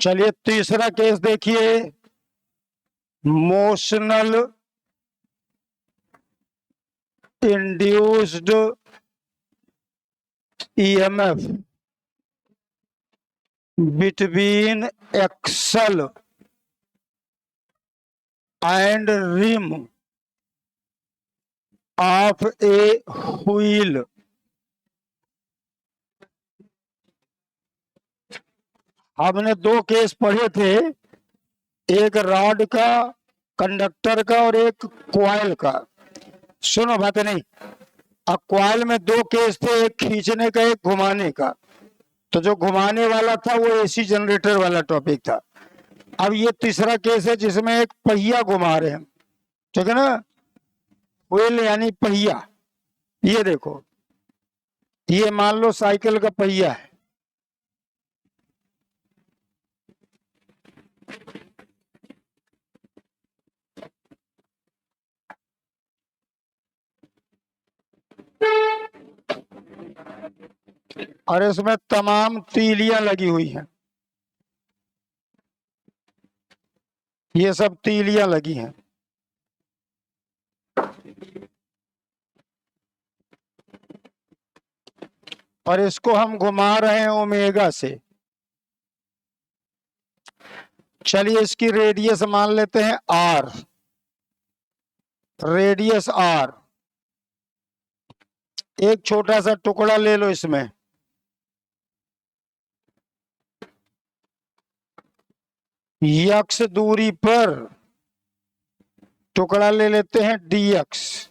चलिए तीसरा केस देखिए, motional induced EMF between axle and rim of a wheel. हमने दो केस पढ़े थे, एक रॉड का, कंडक्टर का, और एक क्वाइल का। सुनो बात नहीं, अब क्वाइल में दो केस थे, एक खींचने का एक घुमाने का। तो जो घुमाने वाला था वो एसी जनरेटर वाला टॉपिक था। अब ये तीसरा केस है जिसमें एक पहिया घुमा रहे हैं, ठीक है ना, व्हील यानी पहिया। ये देखो, ये मान लो साइकिल का पहिया है, और इसमें तमाम तीलियां लगी हुई हैं। ये सब तीलियां लगी हैं। और इसको हम घुमा रहे हैं ओमेगा से। चलिए इसकी रेडियस मान लेते हैं आर, रेडियस आर। एक छोटा सा टुकड़ा ले लो इसमें, यक्स दूरी पर टुकड़ा ले लेते हैं डीएक्स,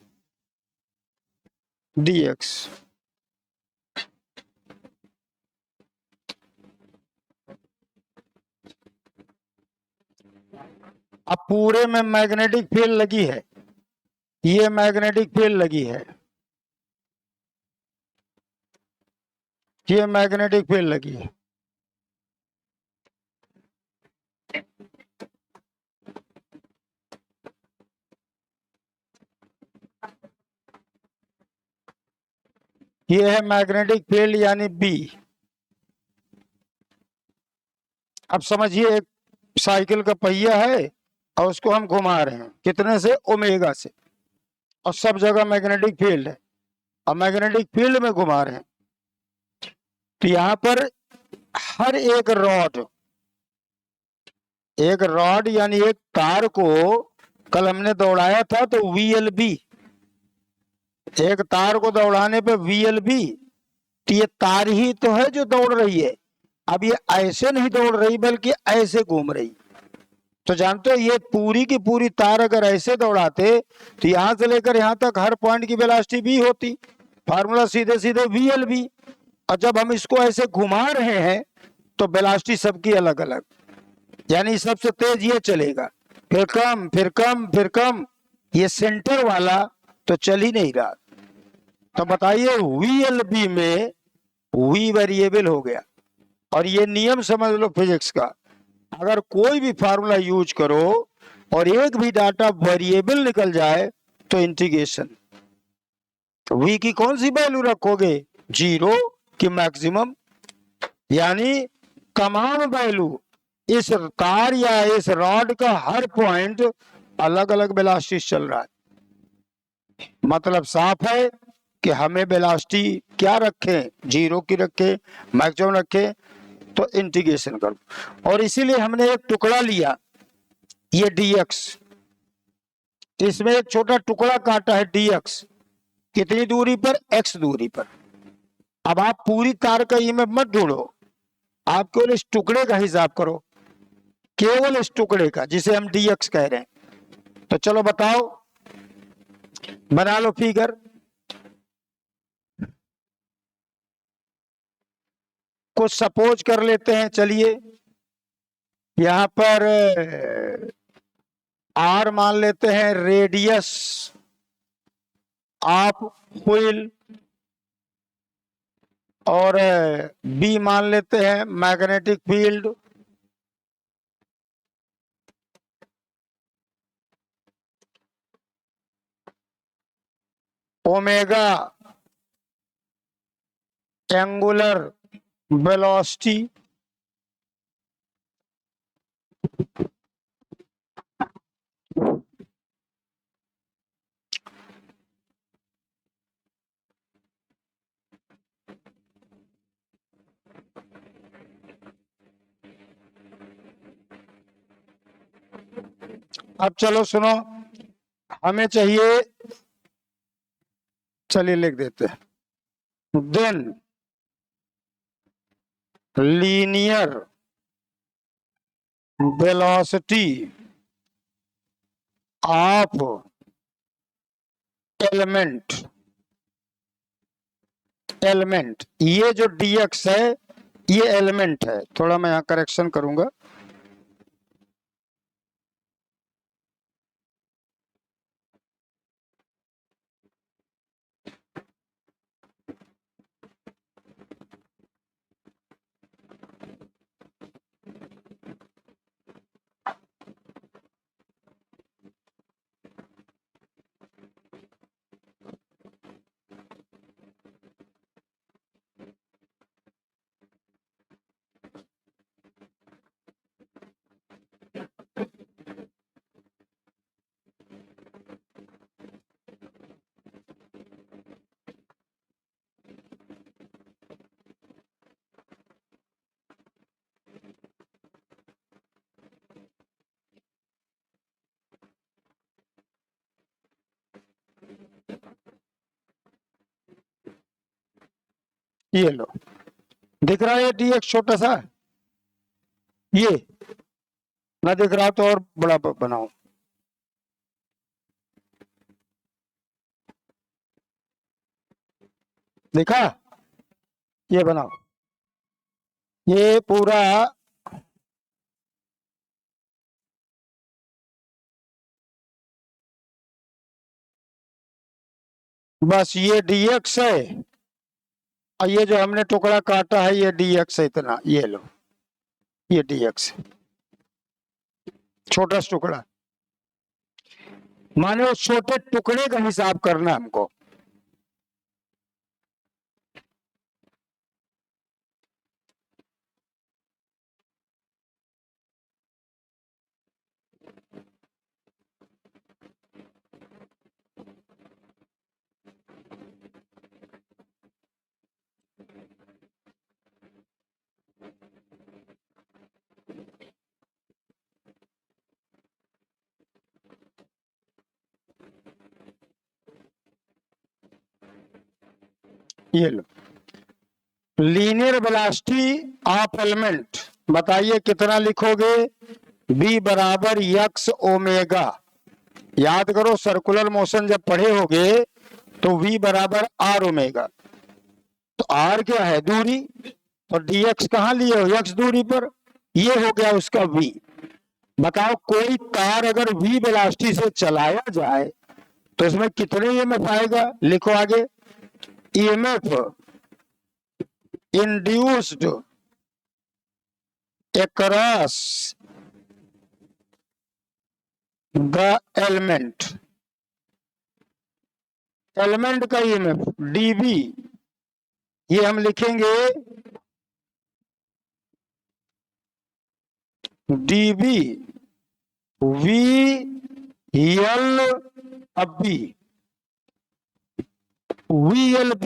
डीएक्स। अब पूरे में मैग्नेटिक फील्ड लगी है, ये मैग्नेटिक फील्ड लगी है, ये मैग्नेटिक फील्ड लगी है। ये है मैग्नेटिक फील्ड यानी बी। अब समझिए एक साइकिल का पहिया है और उसको हम घुमा रहे हैं, कितने से, ओमेगा से, और सब जगह मैग्नेटिक फील्ड है, और मैग्नेटिक फील्ड में घुमा रहे हैं। तो यहां पर हर एक रॉड यानी एक तार को कल हमने दौड़ाया था, तो VLB, एक तार को दौड़ाने पे VLB, तो ये तार ही तो है जो दौड़ रही है। अब ये ऐसे नहीं दौड़ रही बल्कि ऐसे घूम रही। तो जानते हो ये पूरी की पूरी तार अगर ऐसे दौड़ाते तो यहां से लेकर यहां तक हर पॉइंट की वेलोसिटी V होती, फार्मूला सीधे सीधे VLB। और जब हम इसको ऐसे घुमा रहे हैं तो वेलोसिटी सबकी अलग अलग, यानी सबसे तेज ये चलेगा, फिर कम, फिर कम, फिर कम। ये सेंटर वाला तो चल ही नहीं रहा। तो बताइए VLB में V वेरिएबल हो गया। और ये नियम समझ लो फिजिक्स का, अगर कोई भी फार्मूला यूज करो और एक भी डाटा वेरिएबल निकल जाए तो इंटीग्रेशन। V की कौन सी वैल्यू रखोगे, 0 की मैक्सिमम, यानी तमाम वैल्यू इस तार या इस रॉड का हर पॉइंट अलग अलग वेलोसिटी चल रहा है। मतलब साफ है कि हमें वेलोसिटी क्या रखें, 0 की रखें, मैक्सिमम रखें, तो इंटीग्रेशन करो। और इसीलिए हमने एक टुकड़ा लिया, ये dx, इसमें एक छोटा टुकड़ा काटा है dx, कितनी दूरी पर, x दूरी पर। अब आप पूरी तार का ईएमएफ मत ढूंढो, आप केवल इस टुकड़े का हिसाब करो, केवल इस टुकड़े का जिसे हम dx कह रहे हैं। तो चलो बताओ, बना लो फिगर। कुछ सपोज कर लेते हैं, चलिए यहां पर R मान लेते हैं रेडियस ऑफ व्हील, और B मान लेते हैं magnetic field, omega angular velocity, अब चलो सुनो, हमें चाहिए, चलिए लिख देते हैं, then linear velocity of element, element ये जो dx है ये एलिमेंट है, थोड़ा मैं यहां करेक्शन करूंगा। ये लो, दिख रहा है dx छोटा सा, ये ना दिख रहा तो और बड़ा बनाओ, देखा, ये बनाओ, ये पूरा बस ये dx है, और ये जो हमने टुकड़ा काटा है ये dx है इतना, ये लो, ये dx है, छोटा सा टुकड़ा, माने उस छोटे टुकड़े का हिसाब करना हमको। ये लो, लीनियर वेलोसिटी ऑफ एलिमेंट, बताइए कितना लिखोगे, v बराबर यक्स ओमेगा, याद करो सर्कुलर मोशन जब पढ़े होगे तो v बराबर आर ओमेगा, तो r क्या है, दूरी, और dx कहाँ लिए हो, x दूरी पर, ये हो गया उसका v। बताओ कोई तार अगर v वेलोसिटी से चलाया जाए तो इसमें कितने ईएमएफ आएगा, लिखो आगे, EMF induced across the element, element का ईएमएफ dB, ये हम लिखेंगे dB v l अब b, VLB,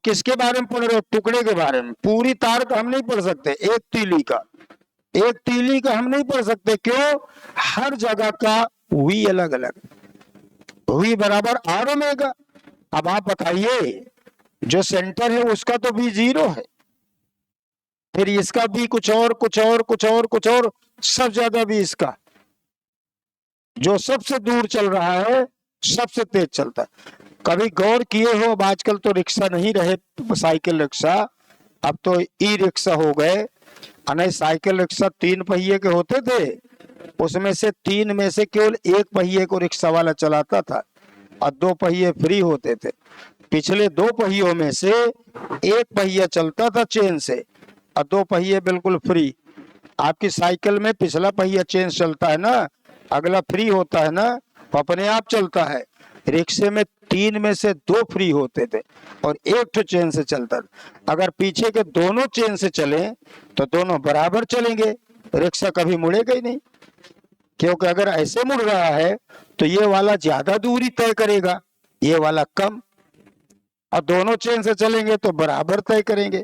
किसके बारे में पढ़ रहे हो, टुकड़े के बारे में, पूरी तार का हम नहीं पढ़ सकते, एक तीली का, एक तीली का हम नहीं पढ़ सकते, क्यों, हर जगह का V अलग अलग, V बराबर आर ओमेगा। अब आप बताइए जो सेंटर है उसका तो V 0 है, फिर इसका भी कुछ और कुछ और कुछ और कुछ और, सब ज्यादा भी इसका, जो सबसे दूर चल रहा है सबसे तेज चलता है। कभी गौर किए हो, अब आजकल तो रिक्शा नहीं रहे साइकिल रिक्शा, अब तो ई रिक्शा हो गए, नहीं साइकिल रिक्शा 3 पहिए के होते थे, उसमें से 3 में से केवल 1 पहिए को रिक्शा वाला चलाता था और 2 पहिए फ्री होते थे। पिछले 2 पहियों में से 1 पहिया चलता था चेन से और 2 पहिए बिल्कुल फ्री। आपकी साइकिल में पिछला पहिया चेन चलता है ना, अगला फ्री होता है ना, अपने आप चलता है। रिक्शे में 3 में से 2 फ्री होते थे और 1 तो चेन से चलता था। अगर पीछे के दोनों चेन से चले तो दोनों बराबर चलेंगे, रिक्शा कभी मुड़ेगा ही नहीं, क्योंकि अगर ऐसे मुड़ रहा है तो ये वाला ज्यादा दूरी तय करेगा, ये वाला कम, और दोनों चेन से चलेंगे तो बराबर तय करेंगे।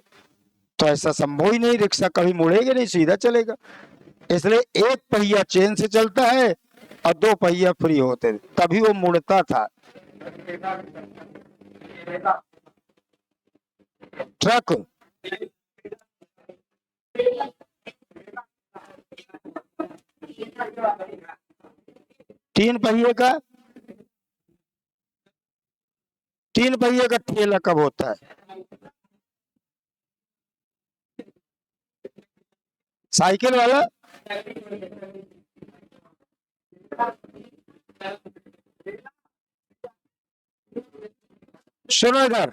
तो ऐसा संभव ही नहीं, रिक्शा कभी मुड़ेगा नहीं, सीधा चलेगा। इसलिए एक पहिया चेन से चलता है और दो पहिया फ्री होते, तभी वो मुड़ता था। ट्रक तीन पहिए का, तीन पहिए का ठेला कब होता है? साइकिल वाला सुनो इधर,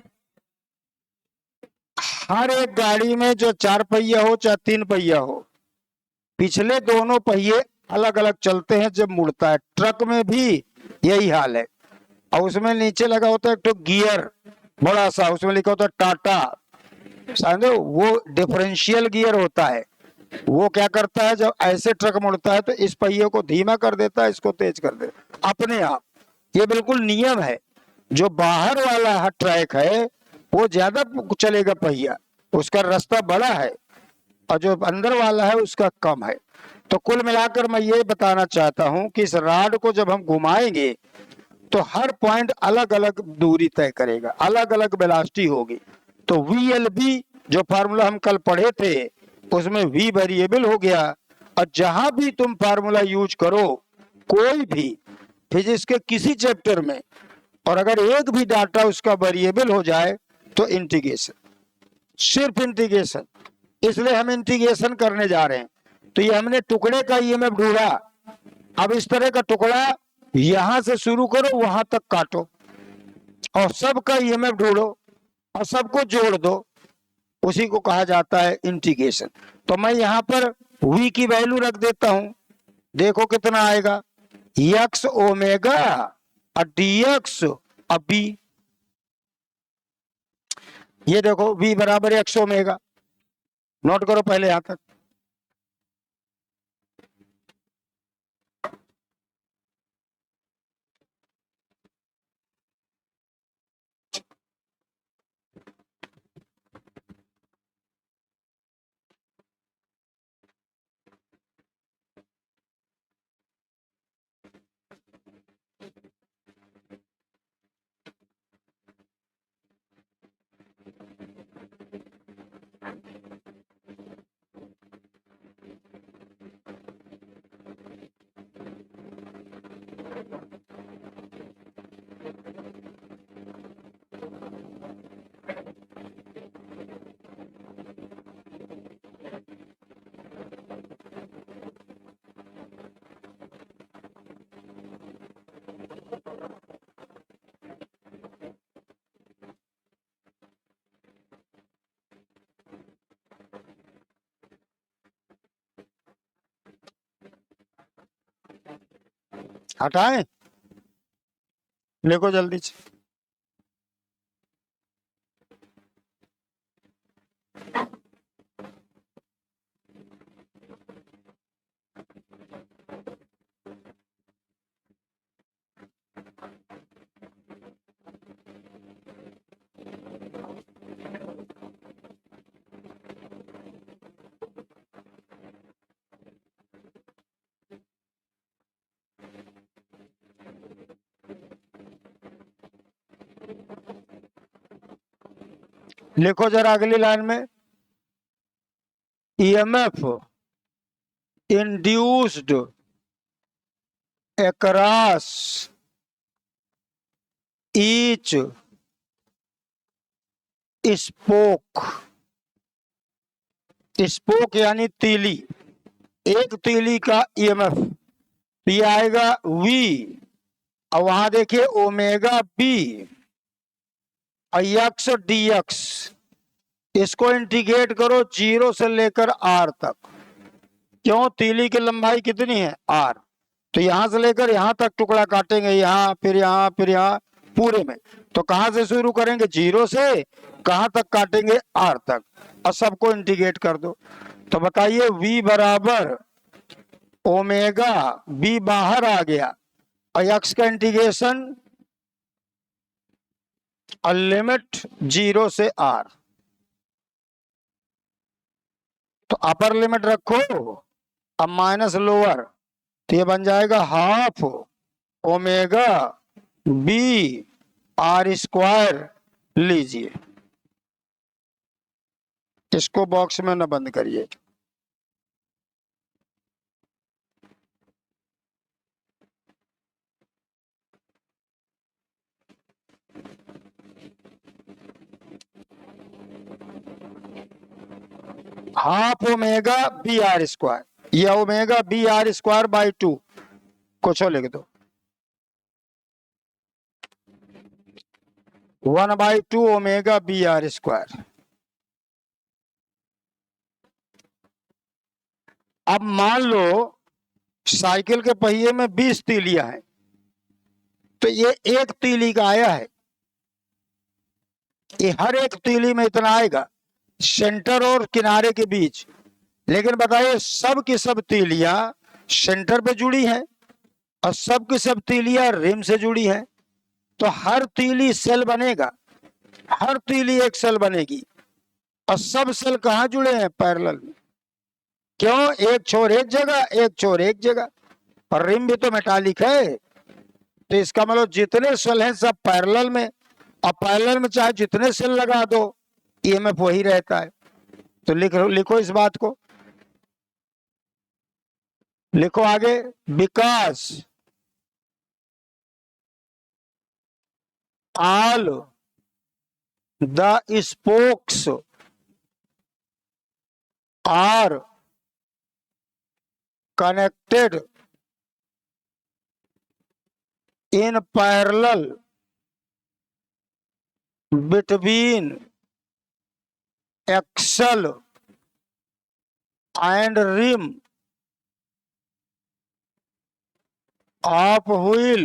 हर एक गाड़ी में जो चार पहिया हो चाहे तीन पहिया हो, पिछले दोनों पहिए अलग अलग चलते हैं जब मुड़ता है। ट्रक में भी यही हाल है, और उसमें नीचे लगा होता है तो गियर बड़ा सा, उसमें लिखा होता है टाटा, समझो, वो डिफरेंशियल गियर होता है। वो क्या करता है, जब ऐसे ट्रक मुड़ता है तो इस पहिए को धीमा कर देता है, इसको तेज कर देता है अपने आप। ये बिल्कुल नियम है। जो बाहर वाला ट्रैक है वो ज्यादा चलेगा पहिया, उसका रास्ता बड़ा है, और जो अंदर वाला है उसका कम है। तो कुल मिलाकर मैं ये बताना चाहता हूं कि इस रॉड को जब हम घुमाएंगे तो हर पॉइंट अलग अलग दूरी तय करेगा, अलग अलग वेलोसिटी होगी। तो VLB जो फार्मूला हम कल पढ़े थे उसमें V वेरिएबल हो गया, और जहां भी तुम फार्मूला यूज करो कोई भी फिजिक्स के किसी चैप्टर में, और अगर एक भी डाटा उसका वेरिएबल हो जाए तो इंटीग्रेशन, सिर्फ इंटीग्रेशन। इसलिए हम इंटीग्रेशन करने जा रहे हैं। तो ये हमने टुकड़े का EMF ढूंढा, अब इस तरह का टुकड़ा यहां से शुरू करो वहां तक काटो, और सबका EMF ढूंढो और सबको जोड़ दो, उसी को कहा जाता है इंटीग्रेशन। तो मैं यहाँ पर V की वैल्यू रख देता हूं, देखो कितना आएगा, x ओमेगा और dx और b। ये देखो V बराबर x ओमेगा, नोट करो पहले यहां तक। हटाएं, लिखो जल्दी से। लिखो जरा अगली लाइन में, EMF induced across each spoke, spoke यानी तीली, एक तीली का EMF, तो ये आएगा V, और वहां देखिए ओमेगा B और x dx, इसको इंटीग्रेट करो 0 से लेकर R तक। क्यों, तीली की लंबाई कितनी है R, तो यहां से लेकर यहां तक टुकड़ा काटेंगे, यहाँ फिर यहाँ फिर यहाँ पूरे में। तो कहां से शुरू करेंगे, 0 से कहां तक काटेंगे, R तक, और सबको इंटीग्रेट कर दो। तो बताइए V बराबर ओमेगा बी बाहर आ गया और एक्स का इंटीग्रेशन लिमिट 0 से r, तो अपर लिमिट रखो अब माइनस लोअर, तो ये बन जाएगा half omega B R square लीजिए। इसको बॉक्स में न बंद करिए। Half omega B R square, या omega B R square by 2 कुछ लिख दो, 1/2 ओमेगा बी आर स्क्वायर। अब मान लो साइकिल के पहिए में 20 तीलियां हैं, तो ये एक तीली का आया है, ये हर एक तीली में इतना आएगा सेंटर और किनारे के बीच। लेकिन बताइए सब की सब तीलियां सेंटर पे जुड़ी हैं और सब की सब तीलियां रिम से जुड़ी हैं, तो हर तीली सेल बनेगा, हर तीली एक सेल बनेगी और सब सेल कहां जुड़े हैं? पैरेलल में। क्यों? एक छोर एक जगह, एक छोर एक जगह, और रिम भी तो मेटालिक है, तो इसका मतलब जितने सेल हैं सब पैरेलल में, और पैरेलल में चाहे जितने सेल लगा दो ईएमएफ वही रहता है। तो लिखो इस बात को, लिखो आगे, because all the spokes are connected in parallel between axle and rim of wheel,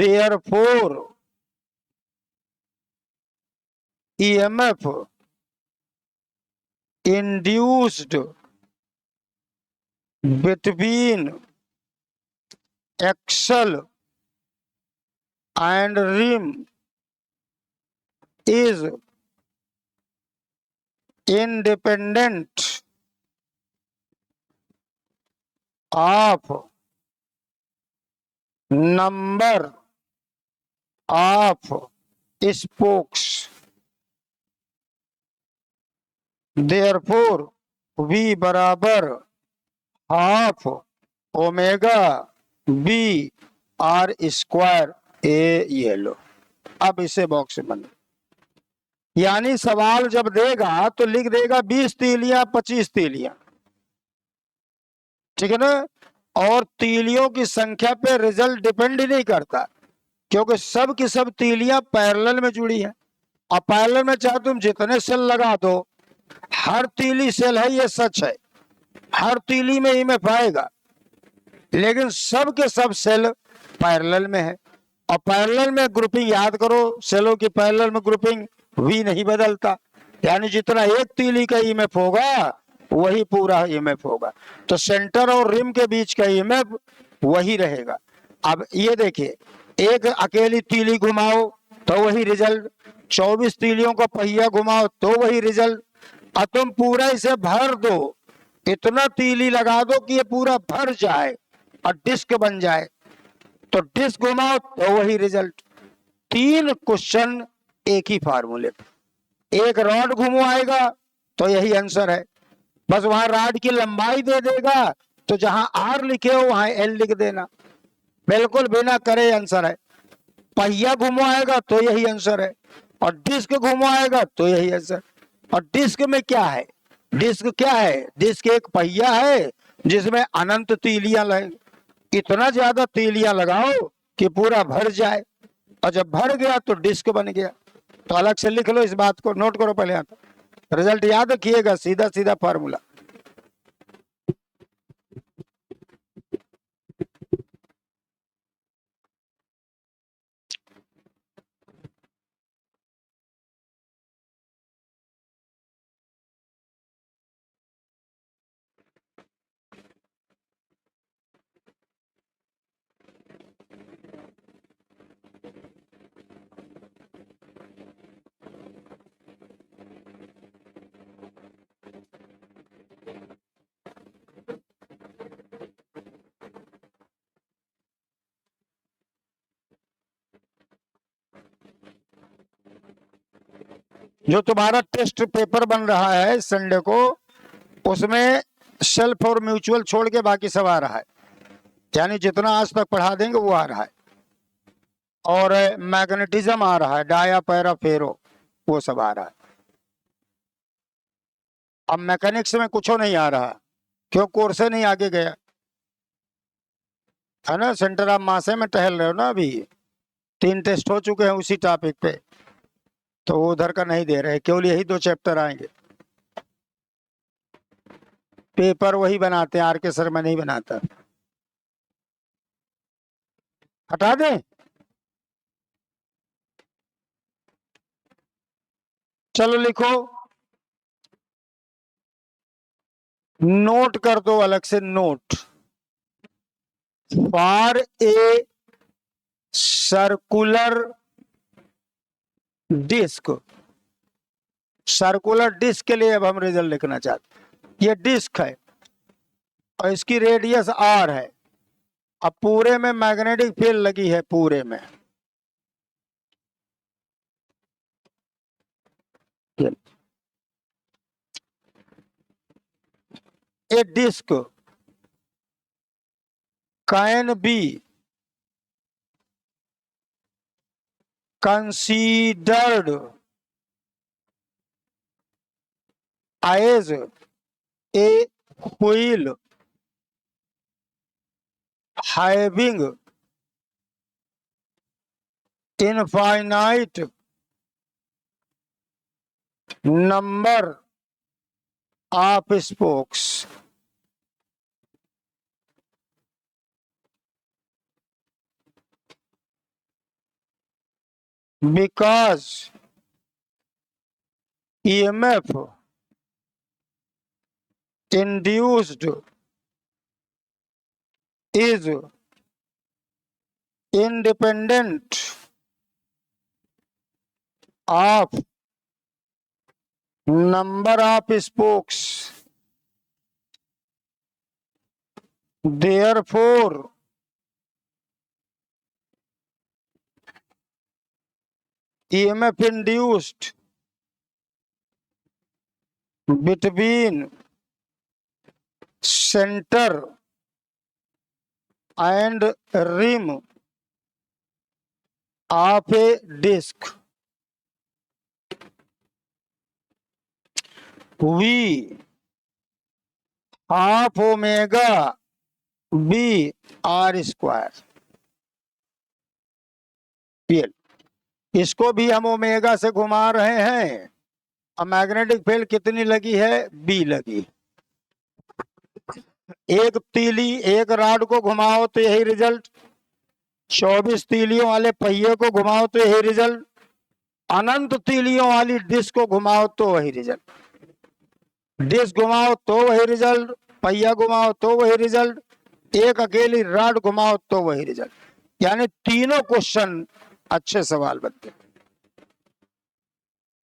therefore EMF induced between axle and rim is independent of number of spokes, therefore V बराबर half omega B R square ए। ये लो, अब इसे box में बंद। यानी सवाल जब देगा तो लिख देगा 20 तीलियां 25 तीलियां, ठीक है ना। और तीलियों की संख्या पे रिजल्ट डिपेंड नहीं करता, क्योंकि सब की सब तीलियां पैरेलल में जुड़ी है, और पैरेलल में चाहे तुम जितने सेल लगा दो, हर तीली सेल है, ये सच है, हर तीली में ईएमएफ आएगा, लेकिन सब के सब सेल पैरेलल में है। और पैरेलल में ग्रुपिंग याद करो, सेलों की पैरेलल में ग्रुपिंग वी नहीं बदलता, यानी जितना एक तीली का ईएमएफ होगा वही पूरा ईएमएफ होगा, तो सेंटर और रिम के बीच का ईएमएफ वही रहेगा। अब ये देखिए, एक अकेली तीली घुमाओ तो वही रिजल्ट, 24 तीलियों का पहिया घुमाओ तो वही रिजल्ट, और तुम पूरा इसे भर दो, इतना तीली लगा दो कि ये पूरा भर जाए और डिस्क बन जाए, तो डिस्क घुमाओ तो वही रिजल्ट। 3 क्वेश्चन एक ही फार्मूले पे, एक रॉड घुमवाएगा तो यही आंसर है, बस वहां रॉड की लंबाई दे देगा, तो जहां आर लिखे हो वहां एल लिख देना, बिल्कुल बिना करे आंसर है। पहिया घुमवाएगा तो यही आंसर है, और डिस्क घुमवाएगा तो यही आंसर। और डिस्क में क्या है? डिस्क क्या है? डिस्क एक पहिया है जिसमें अनंत तीलियां लगे, इतना ज्यादा तीलियां लगाओ कि पूरा भर जाए, और जब भर गया तो डिस्क बन गया। तो अलग से लिख लो, इस बात को नोट करो पहले, यहाँ रिजल्ट याद रखिएगा, सीधा सीधा फार्मूला। जो तुम्हारा टेस्ट पेपर बन रहा है संडे को, उसमें सेल्फ और म्यूचुअल छोड़ के बाकी सब आ रहा है, यानी जितना आज तक पढ़ा देंगे वो आ रहा है। और मैग्नेटिज्म आ रहा है, डाया पैरा फेरो, वो सब आ रहा है। अब मैकेनिक्स में कुछ नहीं आ रहा, क्यों? कोर्स नहीं आगे गया है ना। सेंटर ऑफ मास में टहल रहे हो ना अभी, 3 टेस्ट हो चुके हैं उसी टॉपिक पे, तो वो उधर का नहीं दे रहे, केवल यही 2 चैप्टर आएंगे। पेपर वही बनाते हैं, आर के शर्मा नहीं बनाता। हटा दें? चलो लिखो, नोट कर दो अलग से, note for a circular disc. Circular disc के लिए अब हम रिजल्ट लिखना चाहते, ये डिस्क है और इसकी रेडियस आर है। अब पूरे में मैग्नेटिक फील्ड लगी है, पूरे में a disc can be considered as a wheel having infinite number of spokes. Because EMF induced is independent of number of spokes. Therefore, EMF induced between center and rim of a disc V half omega B R square. इसको भी हम omega से घुमा रहे हैं। अब magnetic field कितनी लगी है? बी लगी। एक तीली, एक रॉड को घुमाओ तो यही रिजल्ट, 24 तीलियों वाले पहिए को घुमाओ तो यही रिजल्ट, अनंत तीलियों वाली डिस्क को घुमाओ तो वही रिजल्ट। डिस्क घुमाओ तो वही रिजल्ट, पहिया घुमाओ तो वही रिजल्ट, एक अकेली रॉड घुमाओ तो वही रिजल्ट। यानी तीनों क्वेश्चन अच्छे सवाल बनते,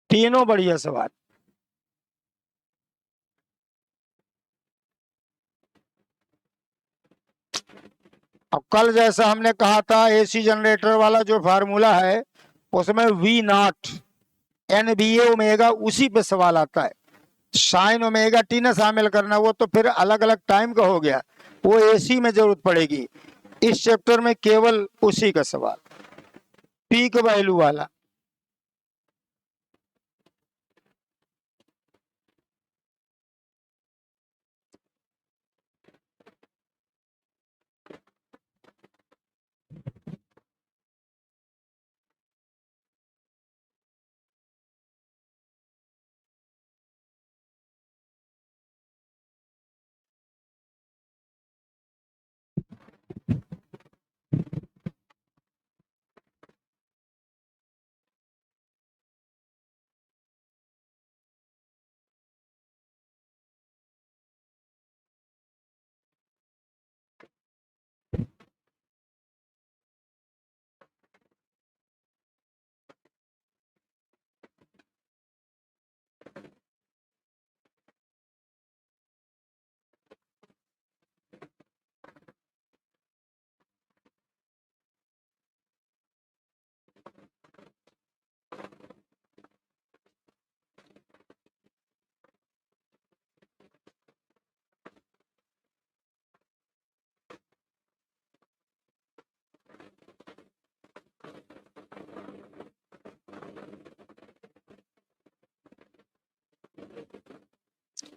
तीनों बढ़िया सवाल। अब कल जैसा हमने कहा था, एसी जनरेटर वाला जो फार्मूला है उसमें V naught N B A omega, उसी पे सवाल आता है। साइन ओमेगा टी ना शामिल करना, वो तो फिर अलग अलग टाइम का हो गया, वो एसी में जरूरत पड़ेगी। इस चैप्टर में केवल उसी का सवाल, पीक वैल्यू वाला।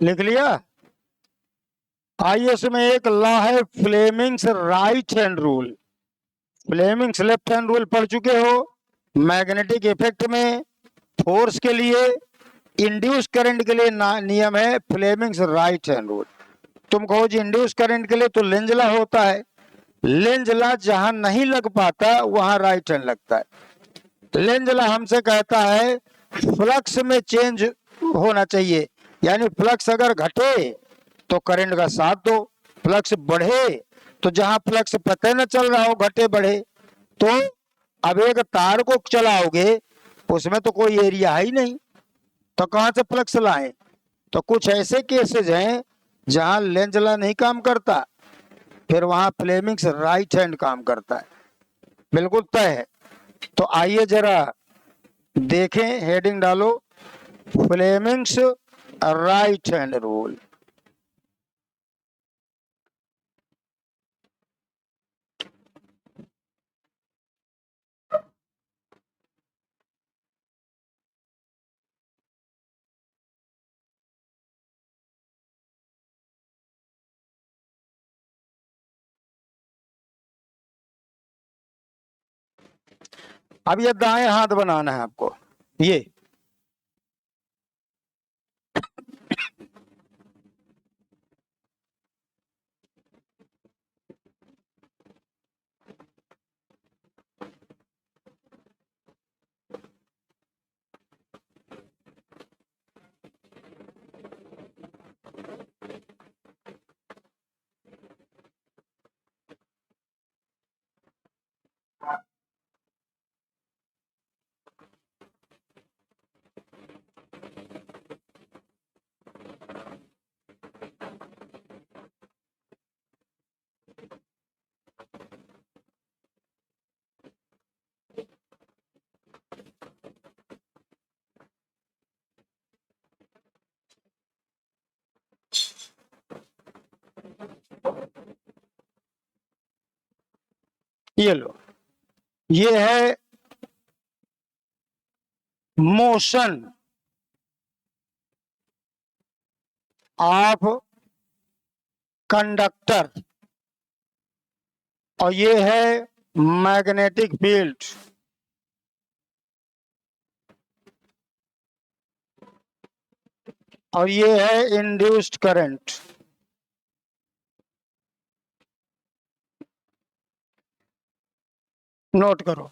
लिख लिया। आइए, इसमें एक लॉ है Fleming's right hand rule. Fleming's left hand rule पढ़ चुके हो। मैग्नेटिक इफेक्ट में फोर्स के लिए, इंड्यूस करंट के लिए नियम है फ्लेमिंग्स राइट हैंड रूल। तुम कहो जी इंड्यूस करंट के लिए तो लेंज लॉ होता है। लेंज लॉ जहां नहीं लग पाता वहां राइट हैंड लगता है। लेंज लॉ हमसे कहता है फ्लक्स में चेंज होना चाहिए, यानी फ्लक्स अगर घटे तो करंट का साथ दो, फ्लक्स बढ़े तो जहां फ्लक्स पता न चल रहा हो घटे बढ़े, तो अब एक तार को चलाओगे उसमें तो कोई एरिया है ही नहीं, तो कहां से फ्लक्स लाए। तो कुछ ऐसे केसेस हैं जहां लेंज लॉ नहीं काम करता, फिर वहां फ्लेमिंग्स राइट हैंड काम करता है, बिल्कुल तय है। तो आइए जरा देखें, हेडिंग डालो फ्लेमिंग्स राइट हैंड रूल। अब ये दाएं हाथ बनाना है आपको, ये ये लो, ये है मोशन ऑफ कंडक्टर और ये है मैग्नेटिक फील्ड। और ये है इंड्यूस्ड करंट। नोट करो,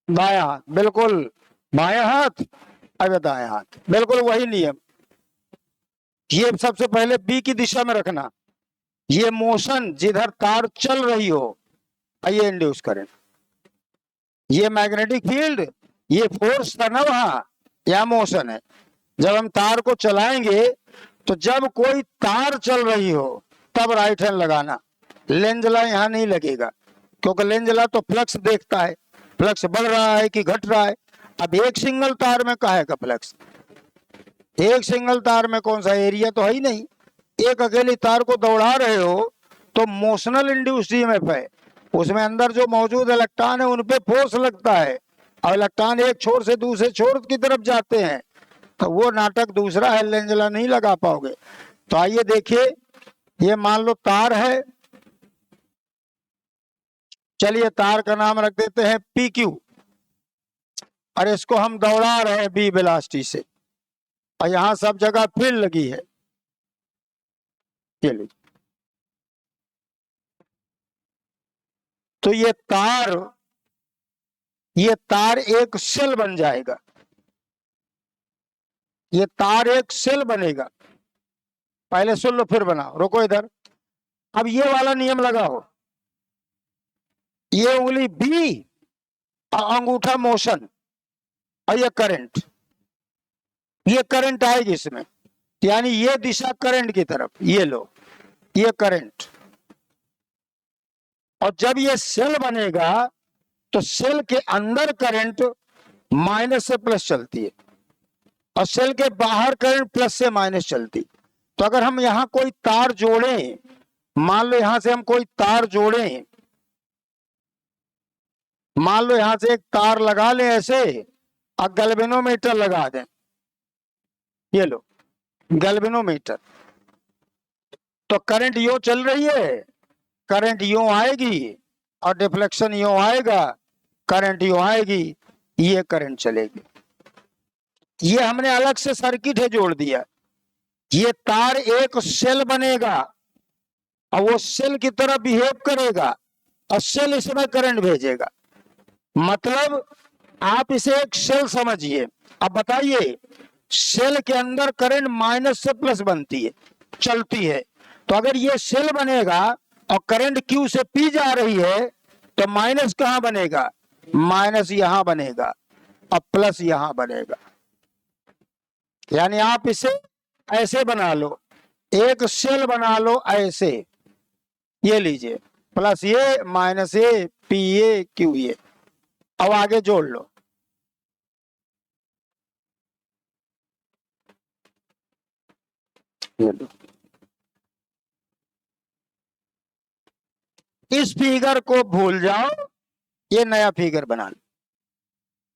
बायां हाथ बिल्कुल, बायां हाथ, अब दायां हाथ, बिल्कुल वही नियम। ये सबसे पहले बी की दिशा में रखना, ये मोशन जिधर तार चल रही हो, ये इंड्यूस करंट, ये मैग्नेटिक फील्ड, ये फोर्स था ना वहां, या मोशन है। जब हम तार को चलाएंगे तो जब कोई तार चल रही हो तब राइट हैंड लगाना, लेंज लॉ यहां नहीं लगेगा, क्योंकि लेंज लॉ तो फ्लक्स देखता है, फ्लक्स बढ़ रहा है कि घट रहा है। अब एक सिंगल तार में काहे का फ्लक्स, एक सिंगल तार में कौन सा एरिया तो है ही नहीं। एक अकेली तार को दौड़ा रहे हो तो मोशनल इंड्यूस्ड ईएमएफ है, उसमें अंदर जो मौजूद इलेक्ट्रॉन है उन पे फोर्स लगता है, और इलेक्ट्रॉन एक छोर से दूसरे छोर की तरफ जाते हैं, तो वो नाटक दूसरा है, लेंज लॉ नहीं लगा पाओगे। तो आइए देखिए, ये मान लो तार है, चलिए तार का नाम रख देते हैं पी क्यू, और इसको हम दौड़ा रहे हैं बी वेलोसिटी से, और यहां सब जगह फील्ड लगी है। चलिए, तो ये तार एक सेल बन जाएगा, ये तार एक सेल बनेगा। पहले सुन लो फिर बनाओ, रुको इधर। अब ये वाला नियम लगाओ, ये उंगली बी और अंगूठा मोशन, और ये करंट, ये करंट आएगी इसमें, यानी ये दिशा करंट की तरफ, ये लो, ये करंट। और जब ये सेल बनेगा तो सेल के अंदर करंट माइनस से प्लस चलती है, और सेल के बाहर करंट प्लस से माइनस चलती। तो अगर हम यहां कोई तार जोड़ें, मान लो यहां से हम कोई तार जोड़ें, मान लो यहां से एक तार लगा लें ऐसे, और गैल्वेनोमीटर लगा दें, ये लो गैल्वेनोमीटर। तो करंट यो चल रही है, करंट यूं आएगी और डिफ्लेक्शन यूं आएगा, करंट यूं आएगी, ये करंट चलेगी। ये हमने अलग से सर्किट है जोड़ दिया। ये तार एक सेल बनेगा और वो सेल की तरह बिहेव करेगा और सेल इसमें करंट भेजेगा। मतलब आप इसे एक सेल समझिए। अब बताइए, सेल के अंदर करंट माइनस से प्लस बनती है, चलती है। तो अगर ये सेल बनेगा और करंट क्यू से पी जा रही है तो माइनस कहां बनेगा? माइनस यहां बनेगा और प्लस यहां बनेगा। यानी आप इसे ऐसे बना लो, एक सेल बना लो ऐसे, ये लीजिए प्लस ये माइनस ये पी ए क्यू ए। अब आगे जोड़ लो। इस फिगर को भूल जाओ, ये नया फिगर बना लो।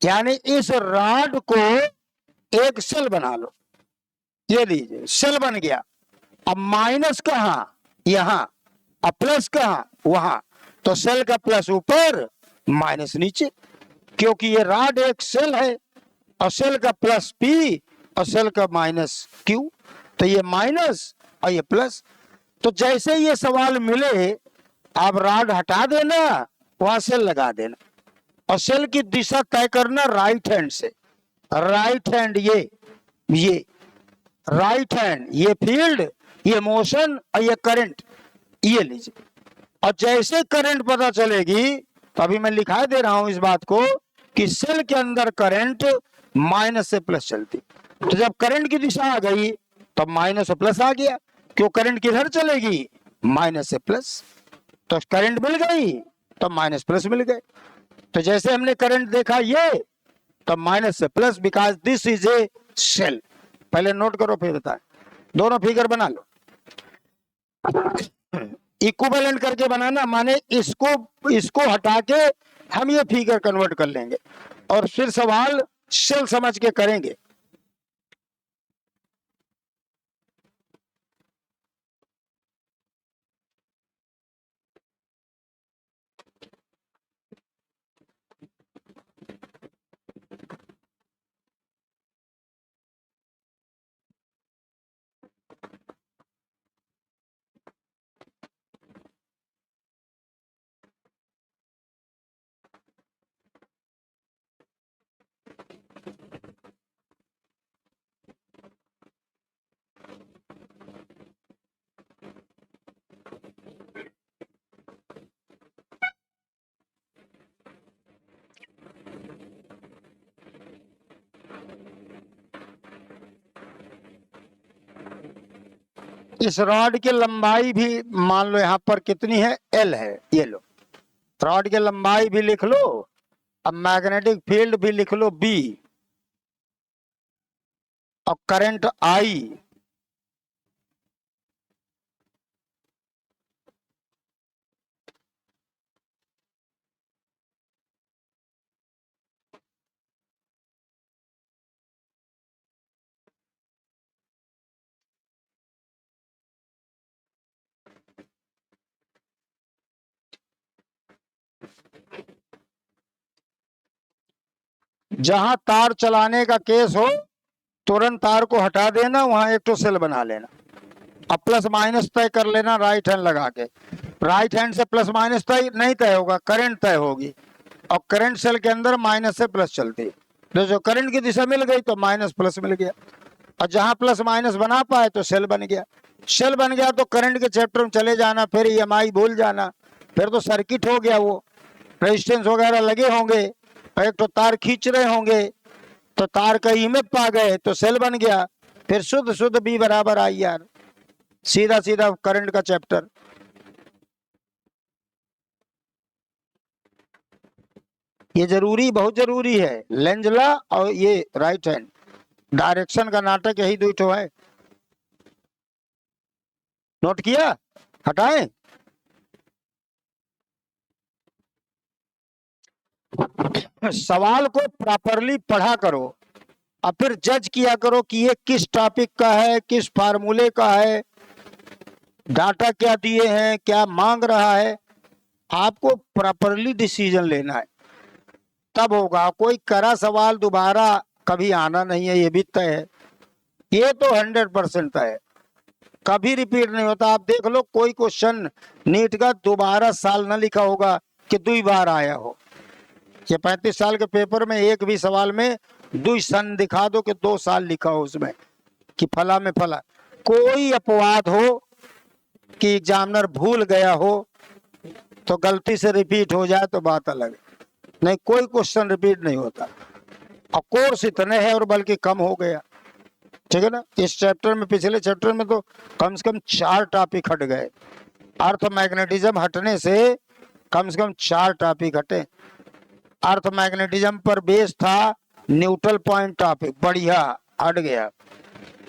यानी इस रॉड को एक सेल बना लो। ये लीजिए सेल बन गया। अब माइनस कहां? यहां। अब प्लस कहां? वहां। तो सेल का प्लस ऊपर, माइनस नीचे, क्योंकि ये रॉड एक सेल है और सेल का प्लस पी और सेल का माइनस क्यू। तो ये माइनस और ये प्लस। तो जैसे ये सवाल मिले, आप रॉड हटा देना, वहां सेल लगा देना और सेल की दिशा तय करना राइट हैंड से। राइट हैंड ये राइट हैंड, ये फील्ड, ये मोशन और ये करंट, ये लीजिए। और जैसे करंट पता चलेगी, तो अभी मैं लिखा दे रहा हूं इस बात को कि सेल के अंदर करंट माइनस से प्लस चलती। तो जब करंट की दिशा आ गई तो माइनस और प्लस आ गया। क्यों? करंट किधर चलेगी? माइनस से प्लस। तो करंट मिल गई तो माइनस प्लस मिल गए। तो जैसे हमने करंट देखा ये, तो माइनस से plus, because this is a cell. पहले नोट करो फिर बताए। दोनों फिगर बना लो, इक्विवेलेंट करके बनाना, माने इसको हटा के हम ये फिगर कन्वर्ट कर लेंगे और फिर सवाल सेल समझ के करेंगे। इस रॉड की लंबाई भी मान लो यहां पर कितनी है? एल है। ये लो, रॉड की लंबाई भी लिख लो, अब मैग्नेटिक फील्ड भी लिख लो बी, और करंट आई। जहां तार चलाने का केस हो, तुरंत तार को हटा देना, वहां एक तो सेल बना लेना। अब प्लस माइनस तय कर लेना राइट हैंड लगा के। राइट हैंड से प्लस माइनस तय नहीं तय होगा, करंट तय होगी। और करंट सेल के अंदर माइनस से प्लस चलती, तो जो करंट की दिशा मिल गई तो माइनस प्लस मिल गया। और जहां प्लस माइनस बना पाए तो सेल बन गया। सेल बन गया तो करंट के चैप्टर में चले जाना, फिर ईएमआई भूल जाना, फिर तो सर्किट हो गया। वो रेजिस्टेंस वगैरह लगे होंगे, एक तो तार खींच रहे होंगे, तो तार का ईएमएफ पा गए तो सेल बन गया। फिर शुद्ध शुद्ध बी बराबर आई आर, सीधा सीधा करंट का चैप्टर। ये जरूरी, बहुत जरूरी है, लेंज लॉ और ये राइट हैंड डायरेक्शन का नाटक, यही दो ठो है। नोट किया? हटाएं? सवाल को प्रॉपरली पढ़ा करो अब फिर जज किया करो कि ये किस टॉपिक का है, किस फार्मूले का है, डाटा क्या दिए हैं, क्या मांग रहा है। आपको प्रॉपरली डिसीजन लेना है, तब होगा। कोई करा सवाल दोबारा कभी आना नहीं है, ये भी तय है, ये तो 100% तय है, कभी रिपीट नहीं होता। आप देख लो कोई क्वेश्चन नीट का दोबारा साल ना लिखा होगा कि 2 बार आया हो। ये 35 साल के पेपर में एक भी सवाल में 2 सन दिखा दो कि 2 साल लिखा हो उसमें कि फला में फला। कोई अपवाद हो कि एग्जामिनर भूल गया हो तो गलती से रिपीट हो जाए तो बात अलग है, नहीं कोई क्वेश्चन रिपीट नहीं होता। और कोर्स इतने हैं और बल्कि कम हो गया, ठीक है ना। इस चैप्टर में, पिछले चैप्टर में तो कम से कम 4 टॉपिक हट गए। अर्थ मैग्नेटिज्म हटने से कम 4 टॉपिक हटे। अर्थ मैग्नेटिज्म पर बेस था न्यूट्रल पॉइंट टॉपिक, बढ़िया हट गया।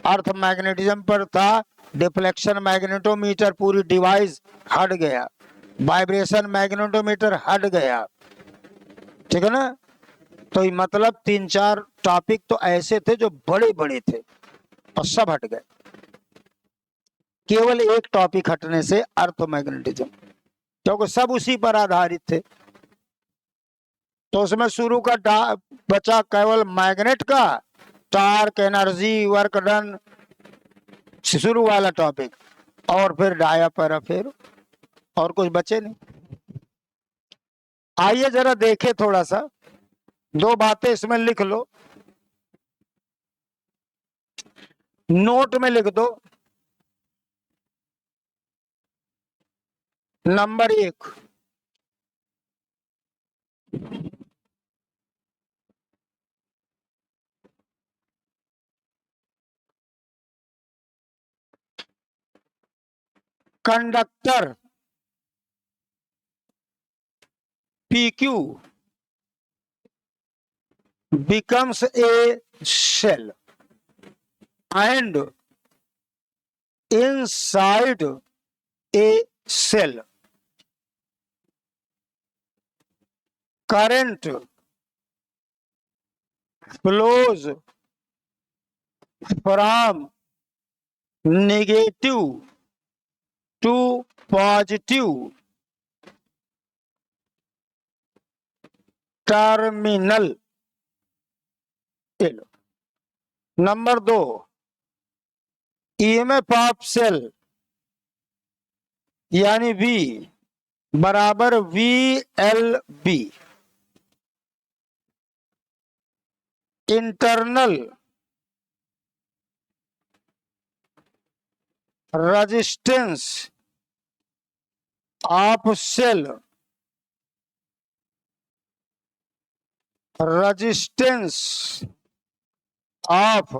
अर्थ मैग्नेटिज्म पर था डिफ्लेक्शन मैग्नेटोमीटर, पूरी डिवाइस हट गया। वाइब्रेशन मैग्नेटोमीटर हट गया, ठीक है ना। तो ये मतलब 3-4 टॉपिक तो ऐसे थे जो बड़े बड़े थे और सब हट गए। केवल एक टॉपिक हटने से अर्थमैग्नेटिज्म, क्योंकि सब उसी पर आधारित थे। तो उसमें शुरू का बचा केवल मैग्नेट का टार्क, एनर्जी, वर्क डन, शुरू वाला टॉपिक, और फिर डाया पैराफेरो, और कुछ बचे नहीं। आइए जरा देखें थोड़ा सा, 2 बातें इसमें लिख लो, नोट में लिख दो। Number 1, conductor PQ becomes a shell and inside a cell current flows from negative to positive terminal. Number 2, EMF of cell यानी V बराबर VLB, internal resistance of cell, resistance of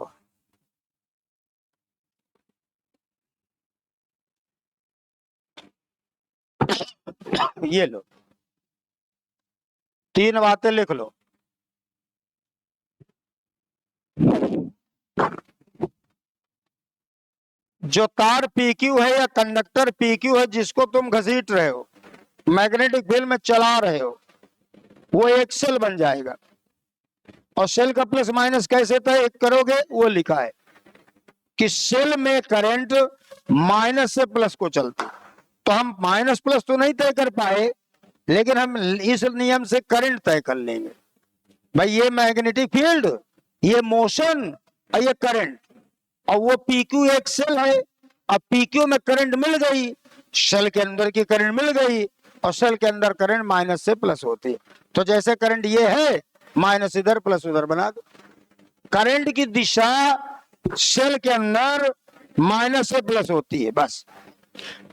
ये लो, 3 बातें लिख लो। जो तार PQ है या कंडक्टर PQ है जिसको तुम घसीट रहे हो, मैग्नेटिक फील्ड में चला रहे हो, वो एक सेल बन जाएगा। और सेल का प्लस माइनस कैसे तय करोगे, वो लिखा है कि सेल में करंट माइनस से प्लस को चलता। तो हम माइनस प्लस तो नहीं तय कर पाए, लेकिन हम इस नियम से करंट तय कर लेंगे। भाई ये मैग्नेटिक फील्ड, ये मोशन और ये करंट, और वो PQ एक सेल है। अब PQ में करंट मिल गई, सेल के अंदर की करंट मिल गई, और सेल के अंदर करंट माइनस से प्लस होती है। तो जैसे करंट ये है, माइनस इधर प्लस उधर बना दो। करंट की दिशा सेल के अंदर माइनस से प्लस होती है, बस।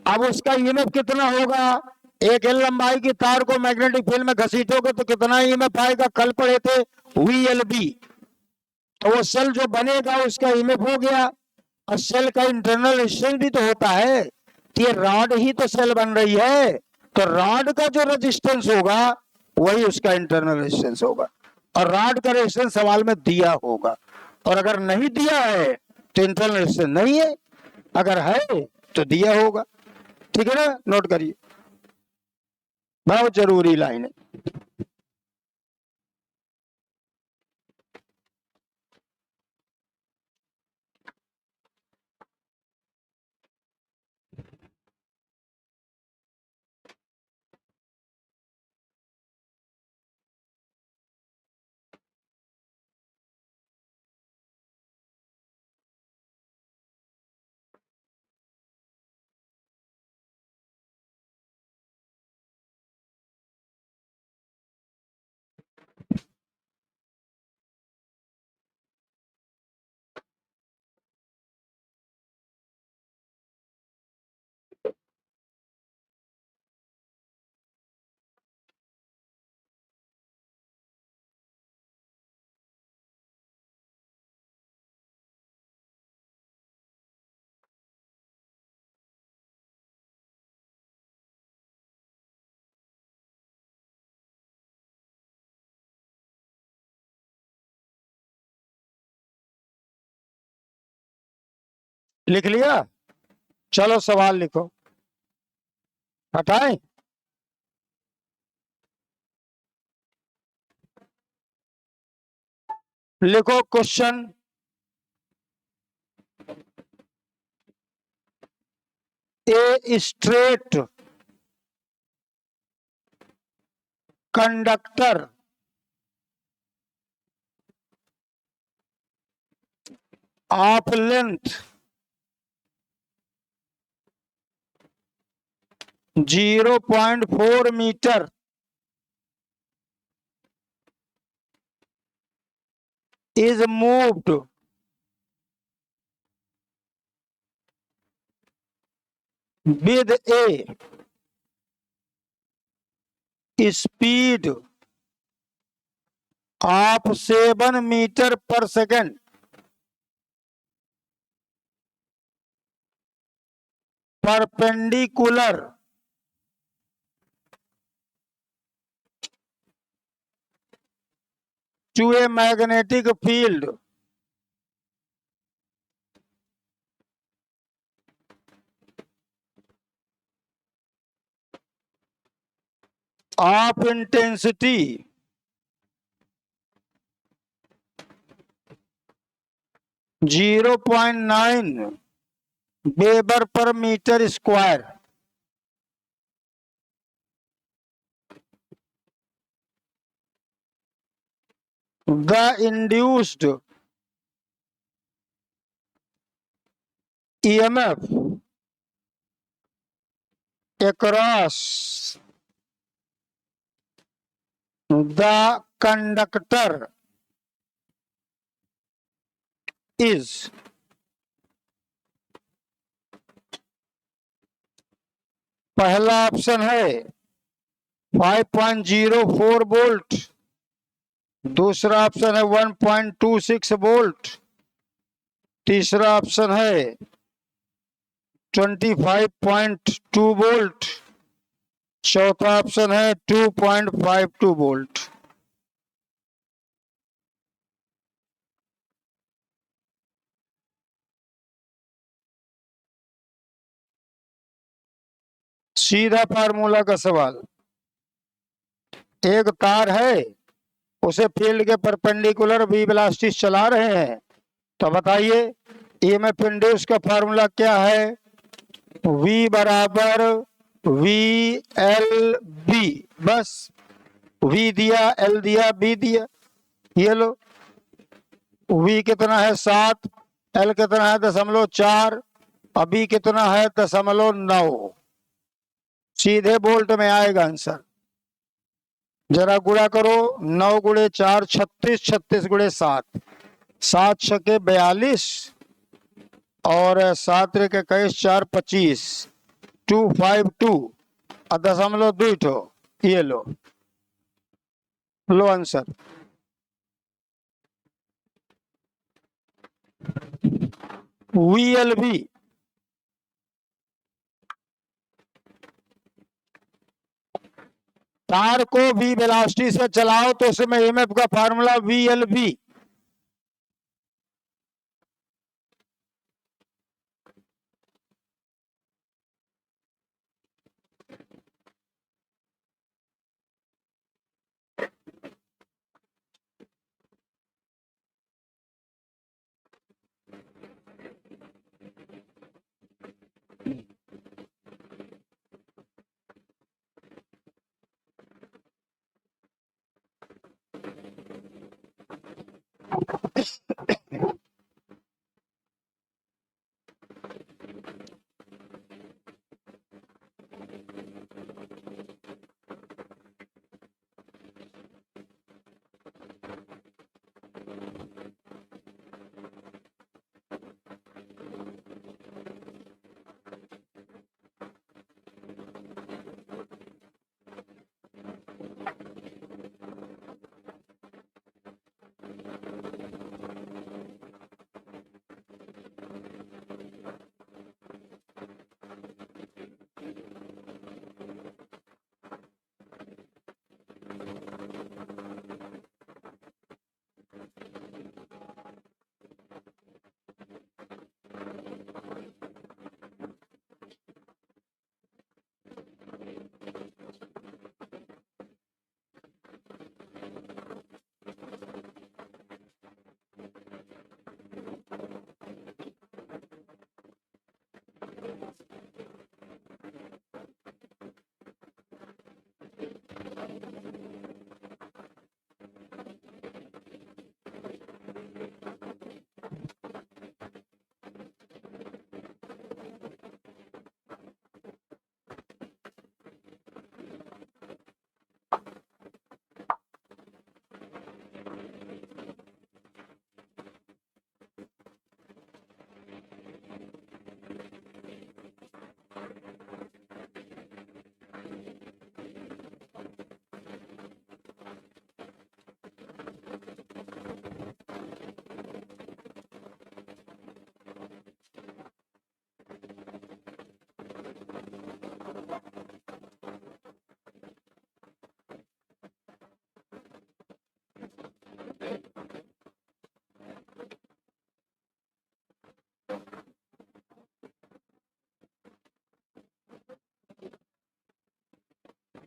अब उसका ईएमएफ कितना होगा, एक L लंबाई की तार को मैग्नेटिक फील्ड में घसीटोगे तो कितना ईएमएफ आएगा, कल पढ़े थे VLB। तो वो सेल जो बनेगा उसका ईएमएफ हो गया। और सेल का इंटरनल रेजिस्टेंस भी तो होता है, तो ये रॉड ही तो सेल बन रही है, तो रॉड का जो रेजिस्टेंस होगा वही उसका इंटरनल रेजिस्टेंस होगा। और रॉड का रेजिस्टेंस सवाल में दिया होगा, और अगर नहीं दिया है तो इंटरनल रेजिस्टेंस नहीं है, अगर है तो दिया होगा, ठीक है ना। नोट करिए, बहुत जरूरी लाइन है। लिख लिया? चलो सवाल लिखो। हटाएं? लिखो question. A straight conductor of length 0.4 metre is moved with a speed of 7 metre per second perpendicular to a magnetic field of intensity 0.9 weber per metre square. The induced EMF across the conductor is पहला option है 5.04 volt, दूसरा option है 1.26 volt, तीसरा option है 25.2 volt, चौथा option है 2.52 volt. सीधा formula का सवाल। एक तार है, उसे फील्ड के परपेंडिकुलर वी वेलोसिटी चला रहे हैं, तो बताइए ईएमएफ इंड्यूस का फार्मूला क्या है? V बराबर वी एल बी। बस V दिया, L दिया, B दिया। ये लो, V कितना है 7, L कितना है 0.4 और B कितना है 0.9। सीधे बोल्ट में आएगा आंसर। जरा गुणा करो, 9 गुणे 4 36, 36 गुणे 7, 7 छके 42 और 7 के 21 4 25, 252 और 0.2। ये लो आंसर। VLB तार को V वेलोसिटी से चलाओ तो उसमें ईएमएफ का फार्मूला VLB।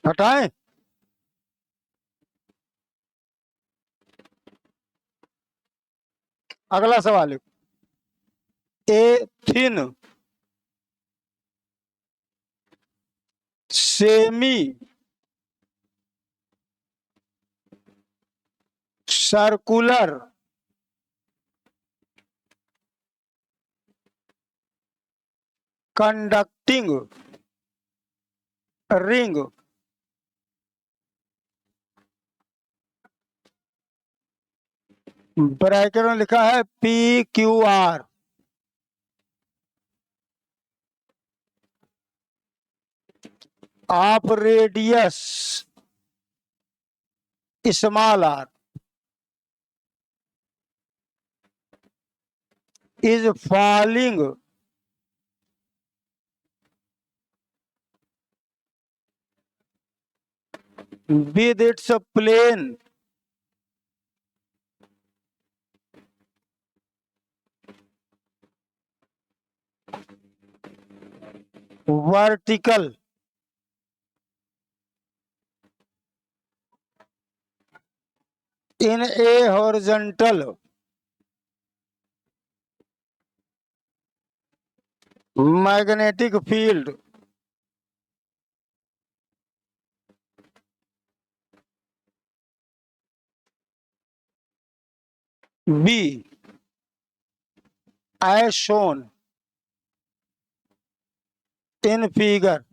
हटाएं। अगला सवाल है, a thin semi circular conducting ring bracket में लिखा है PQR of radius small r is falling with its plane vertical in a horizontal magnetic field B as shown in figure.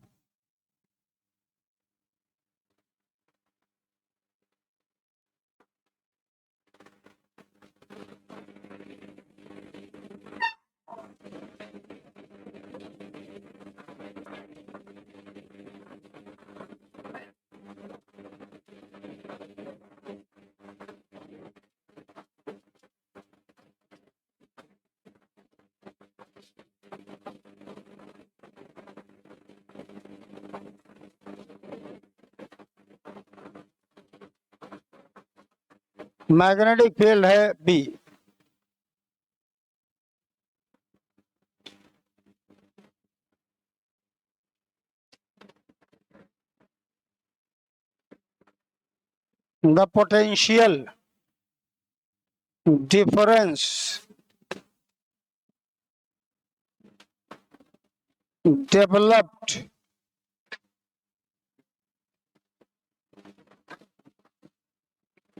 Magnetic field है B. The potential difference developed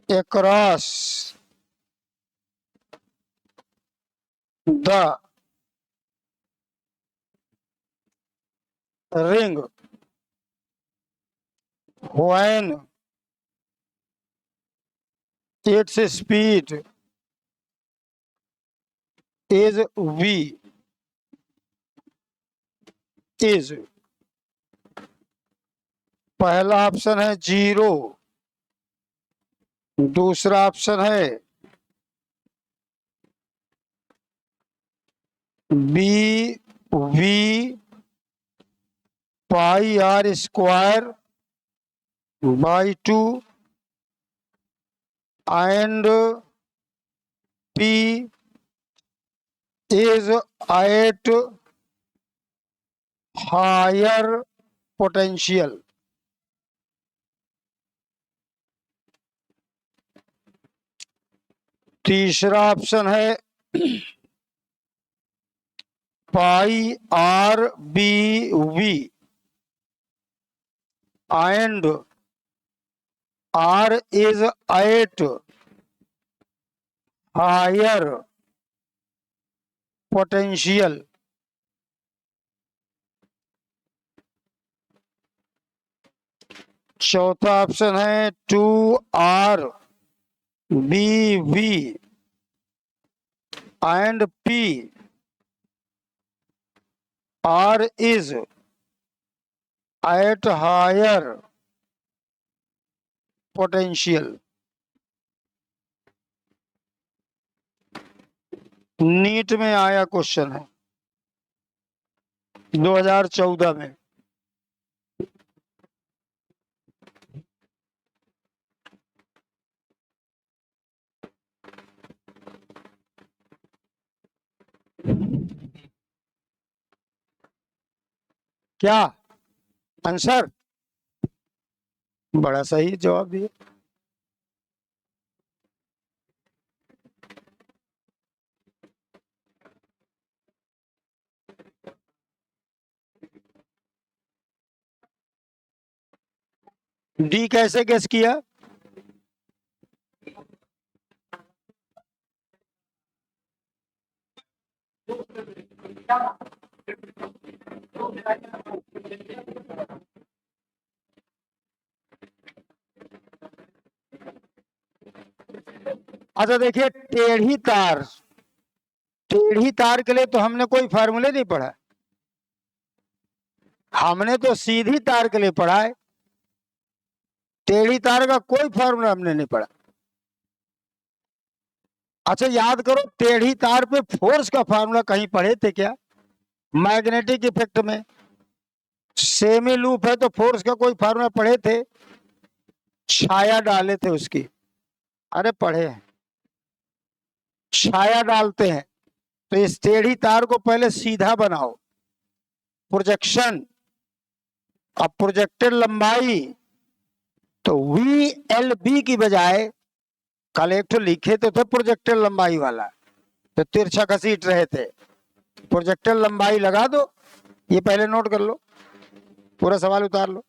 across the ring when its speed is v is पहला option है 0, दूसरा option है B V pi r square by 2 and P is at higher potential. तीसरा option है pi r b v and r is at higher potential. चौथा option है 2r b v and p r is at higher potential. NEET में आया question है 2014 में। क्या answer? बड़ा सही जवाब दिया। डी कैसे गेस किया? अच्छा देखिए, टेढ़ी तार के लिए तो हमने कोई फार्मूले नहीं पढ़ा, हमने तो सीधी तार के लिए पढ़ा है। टेढ़ी तार का कोई फार्मूला हमने नहीं पढ़ा। अच्छा याद करो, टेढ़ी तार पे फोर्स का फार्मूला कहीं पढ़े थे क्या? मैग्नेटिक इफेक्ट में सेमी लूप है तो फोर्स का कोई फार्मूला पढ़े थे? छाया डाले थे उसकी। अरे पढ़े हैं, छाया डालते हैं। तो इस टेढ़ी तार को पहले सीधा बनाओ, प्रोजेक्शन, अब प्रोजेक्टेड लंबाई तो वी एल बी की बजाय कल एक तो लिखे तो थे प्रोजेक्टेड लंबाई वाला, तो तिरछा घसीट रहे थे। प्रोजेक्टेड लंबाई लगा दो, ये पहले नोट कर लो, पूरा सवाल उतार लो।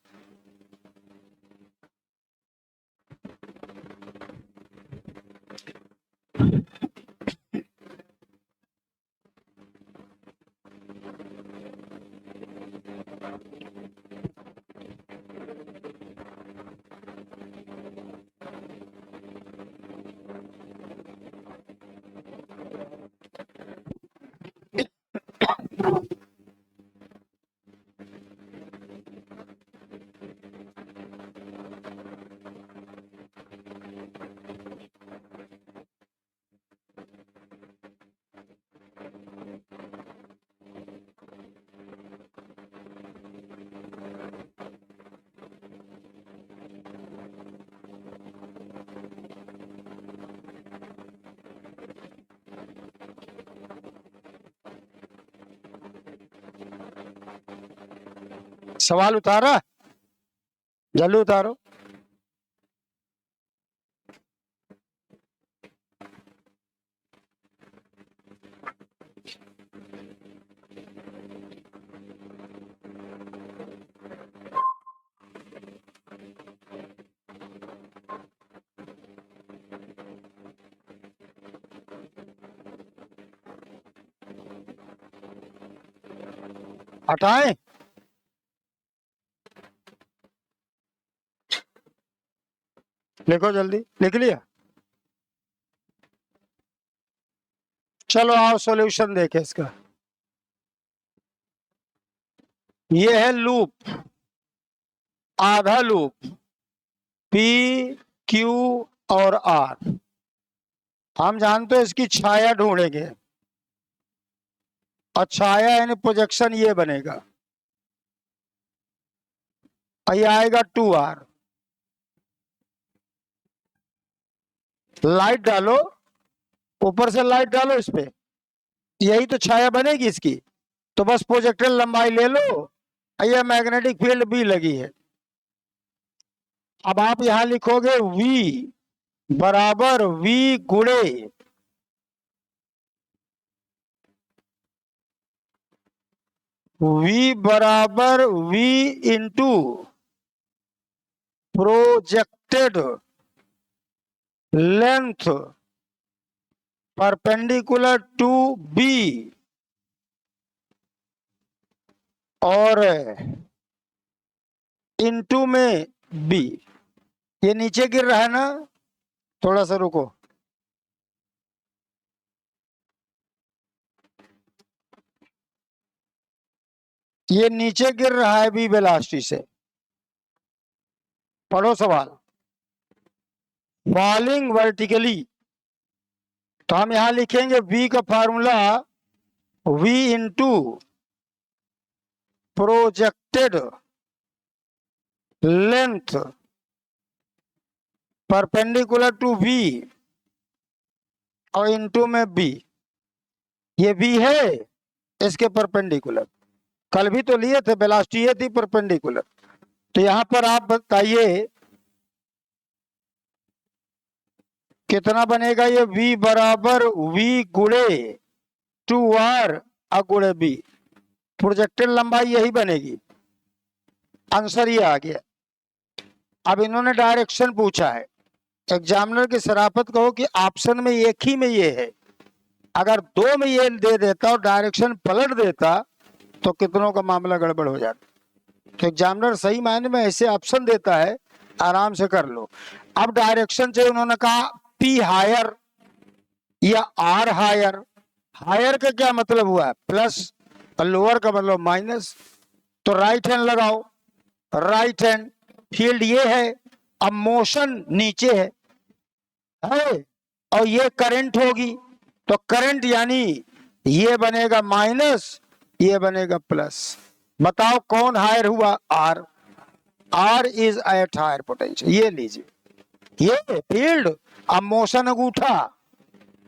सवाल उतारा, जल्दी उतारो। हटाएं? लिखो जल्दी, लिख लिया? चलो आओ सॉल्यूशन देखें इसका। ये है लूप, आधा लूप, पी क्यू और आर। हम जानते हैं इसकी छाया ढूंढेंगे, और छाया यानी प्रोजेक्शन ये बनेगा, ये आएगा 2r। लाइट डालो, ऊपर से लाइट डालो इस पे, यही तो छाया बनेगी इसकी। तो बस प्रोजेक्टेड लंबाई ले लो, यह मैग्नेटिक फील्ड भी लगी है। अब आप यहां लिखोगे V बराबर V गुणे V बराबर V into projected length perpendicular to B और इंटू में B। ये नीचे गिर रहा है ना, थोड़ा सा रुको। ये नीचे गिर रहा है B वेलोसिटी से। पढ़ो सवाल। फॉलिंग वर्टिकली, तो हम यहां लिखेंगे V का formula V into projected length perpendicular to V और इंटू में B। ये V है इसके परपेंडिकुलर, कल भी तो लिए थे, वेलोसिटी ये थी परपेंडिकुलर। तो यहां पर आप बताइए कितना बनेगा। ये V बराबर V गुणे 2R गुणे B, प्रोजेक्टेड लंबाई यही बनेगी। आंसर ये आ गया। अब इन्होंने डायरेक्शन पूछा है। एग्जामिनर की शराफत कहो कि ऑप्शन में एक ही में ये है, अगर दो में ये दे देता और डायरेक्शन पलट देता तो कितनों का मामला गड़बड़ हो जाता। तो एग्जामिनर सही मायने में ऐसे ऑप्शन देता है, आराम से कर लो। अब डायरेक्शन चाहिए, उन्होंने कहा P हायर या R हायर। हायर का क्या मतलब हुआ, प्लस, और लोअर का मतलब माइनस। तो राइट हैंड लगाओ, राइट हैंड, फील्ड ये है, अब मोशन नीचे है, और ये करंट होगी, तो करंट यानी ये बनेगा माइनस, ये बनेगा प्लस। बताओ कौन हायर हुआ, R. R is at higher potential. ये लीजिए, ये फील्ड, अब मोशन अंगूठा,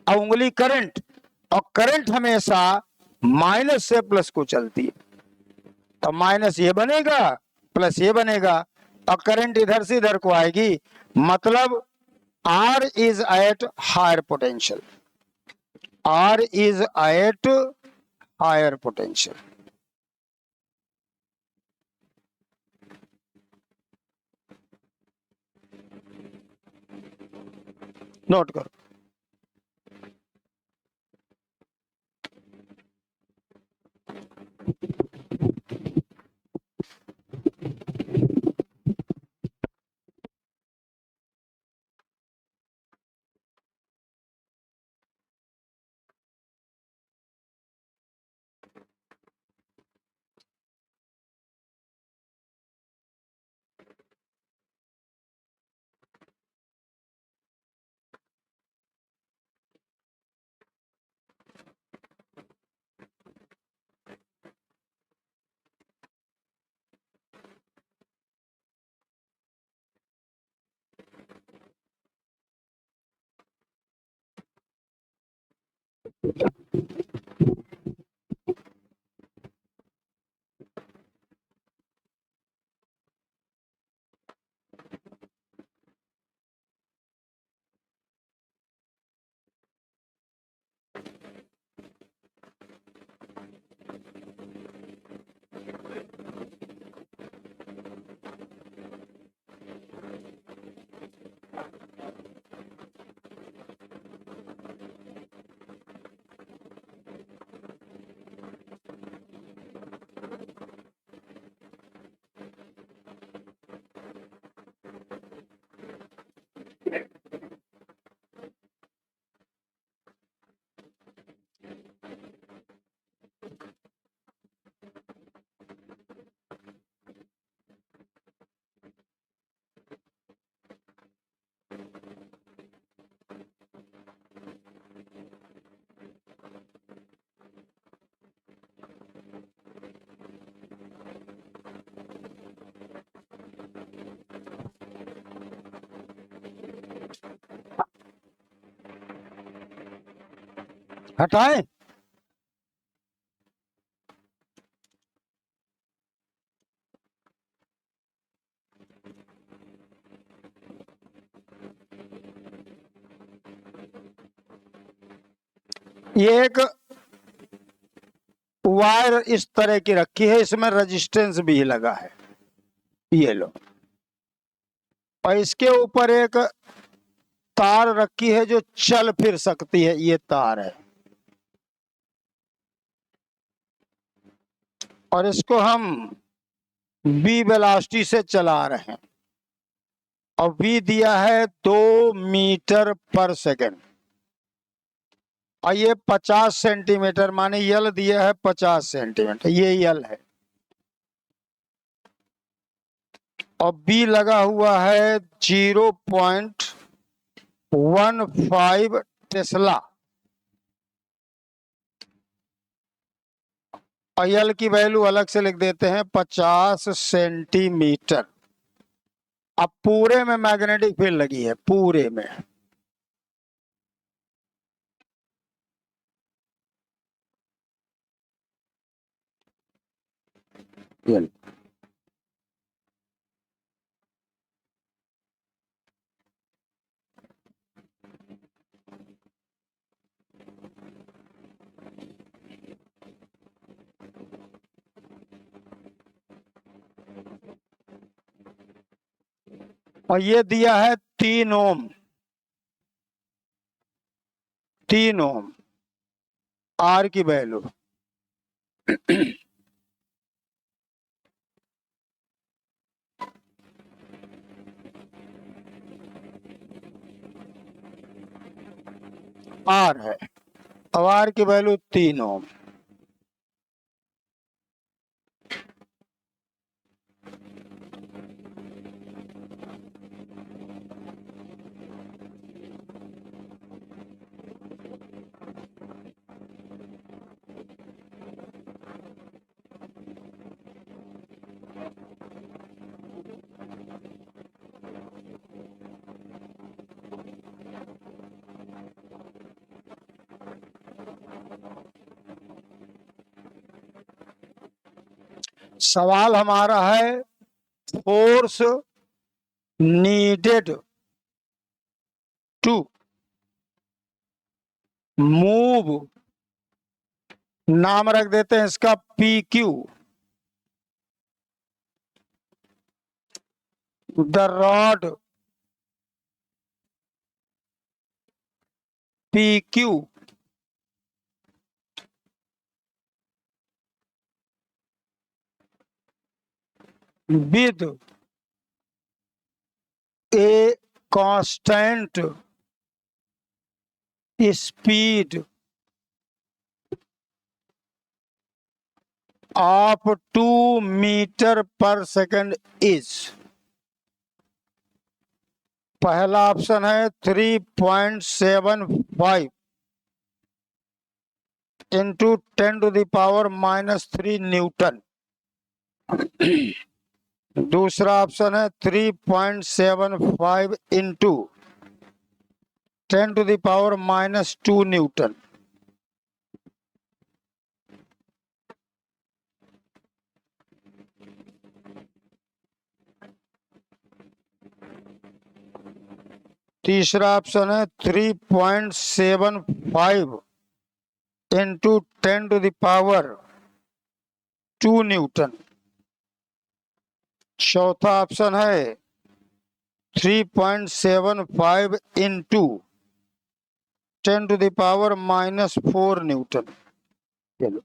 अब उंगली करंट, और करंट हमेशा माइनस से प्लस को चलती है, तो माइनस ये बनेगा, प्लस ये बनेगा, और करंट इधर से इधर को आएगी, मतलब R is at higher potential. R is at higher potential. Note करो। हटाएं। ये एक वायर इस तरह की रखी है, इसमें रेजिस्टेंस भी लगा है, ये लो। और इसके ऊपर एक तार रखी है जो चल फिर सकती है, ये तार है। और इसको हम बी वेलोसिटी से चला रहे हैं और बी दिया है 2 मीटर पर सेकेंड और ये 50 सेंटीमीटर, माने यल दिया है 50 सेंटीमीटर, ये यल है। और बी लगा हुआ है 0.15 टेस्ला और यल की वैल्यू अलग से लिख देते हैं 50 सेंटीमीटर। अब पूरे में मैग्नेटिक फील्ड लगी है, पूरे में। और ये दिया है 3 ओम, 3 ओम आर की वैल्यू। आर है, अब आर की वैल्यू 3 ओम। सवाल हमारा है फोर्स नीडेड टू मूव, नाम रख देते हैं इसका P Q, the rod P Q with a constant speed of 2 metre per second is. पहला ऑप्शन है 3.75 इंटू 10⁻³ न्यूटन। दूसरा ऑप्शन है 3.75 इंटू 10⁻² न्यूटन। तीसरा ऑप्शन है 3.75 इंटू 10⁻² न्यूटन। चौथा ऑप्शन है 3.75 इंटू 10⁻⁻⁴ न्यूटन। चलो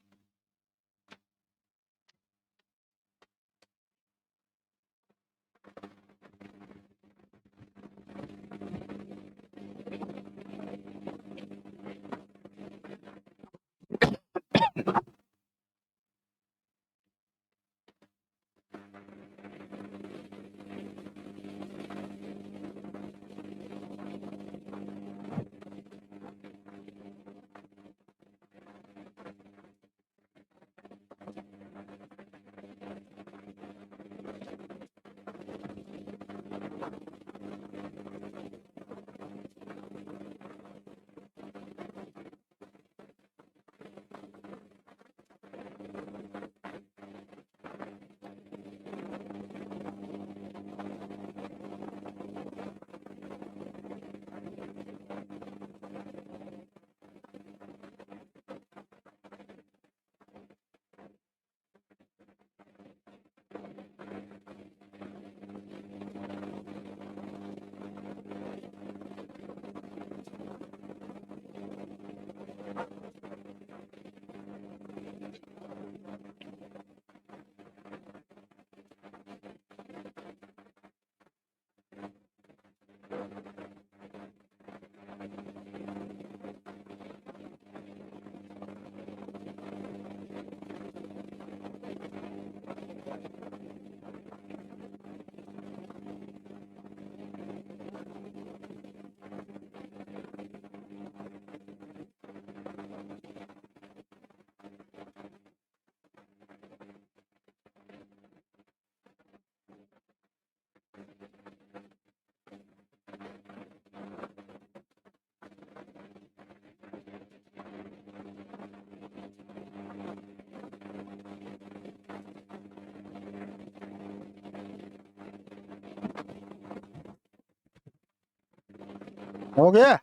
हो गया,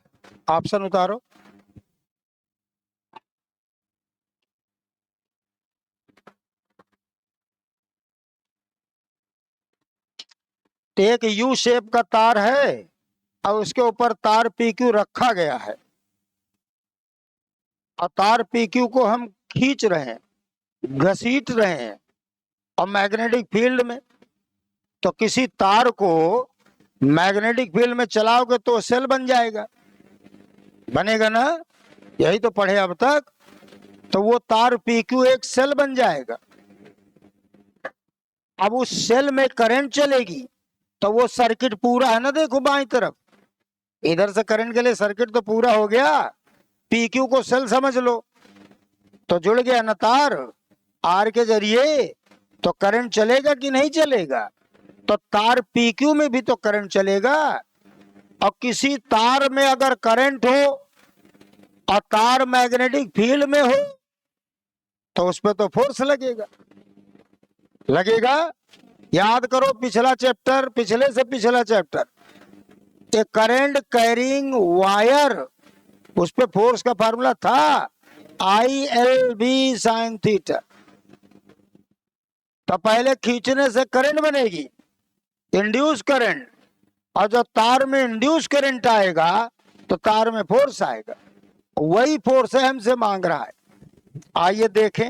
ऑप्शन उतारो। एक यू शेप का तार है और उसके ऊपर तार पीक्यू रखा गया है और तार पीक्यू को हम खींच रहे हैं, घसीट रहे हैं और मैग्नेटिक फील्ड में, तो किसी तार को मैग्नेटिक फील्ड में चलाओगे तो सेल बन जाएगा, बनेगा ना, यही तो पढ़े अब तक। तो वो तार पीक्यू एक सेल बन जाएगा। अब उस सेल में करंट चलेगी तो वो सर्किट पूरा है ना, देखो बाईं तरफ, इधर से करंट के लिए सर्किट तो पूरा हो गया, पीक्यू को सेल समझ लो, तो जुड़ गया ना तार आर के जरिए, तो करंट चलेगा कि नहीं चलेगा? तो तार पीक्यू में भी तो करंट चलेगा, और किसी तार में अगर करंट हो और तार मैग्नेटिक फील्ड में हो तो उस पर तो फोर्स लगेगा, लगेगा। याद करो पिछला चैप्टर, पिछले से पिछला चैप्टर, ए करंट कैरिंग वायर, उस पे फोर्स का फार्मूला था ILB sin थीटा। तो पहले खींचने से करंट बनेगी, इंड्यूस करंट, और जब तार में इंड्यूस करंट आएगा तो तार में फोर्स आएगा, वही फोर्स है हमसे मांग रहा है। आइए देखें,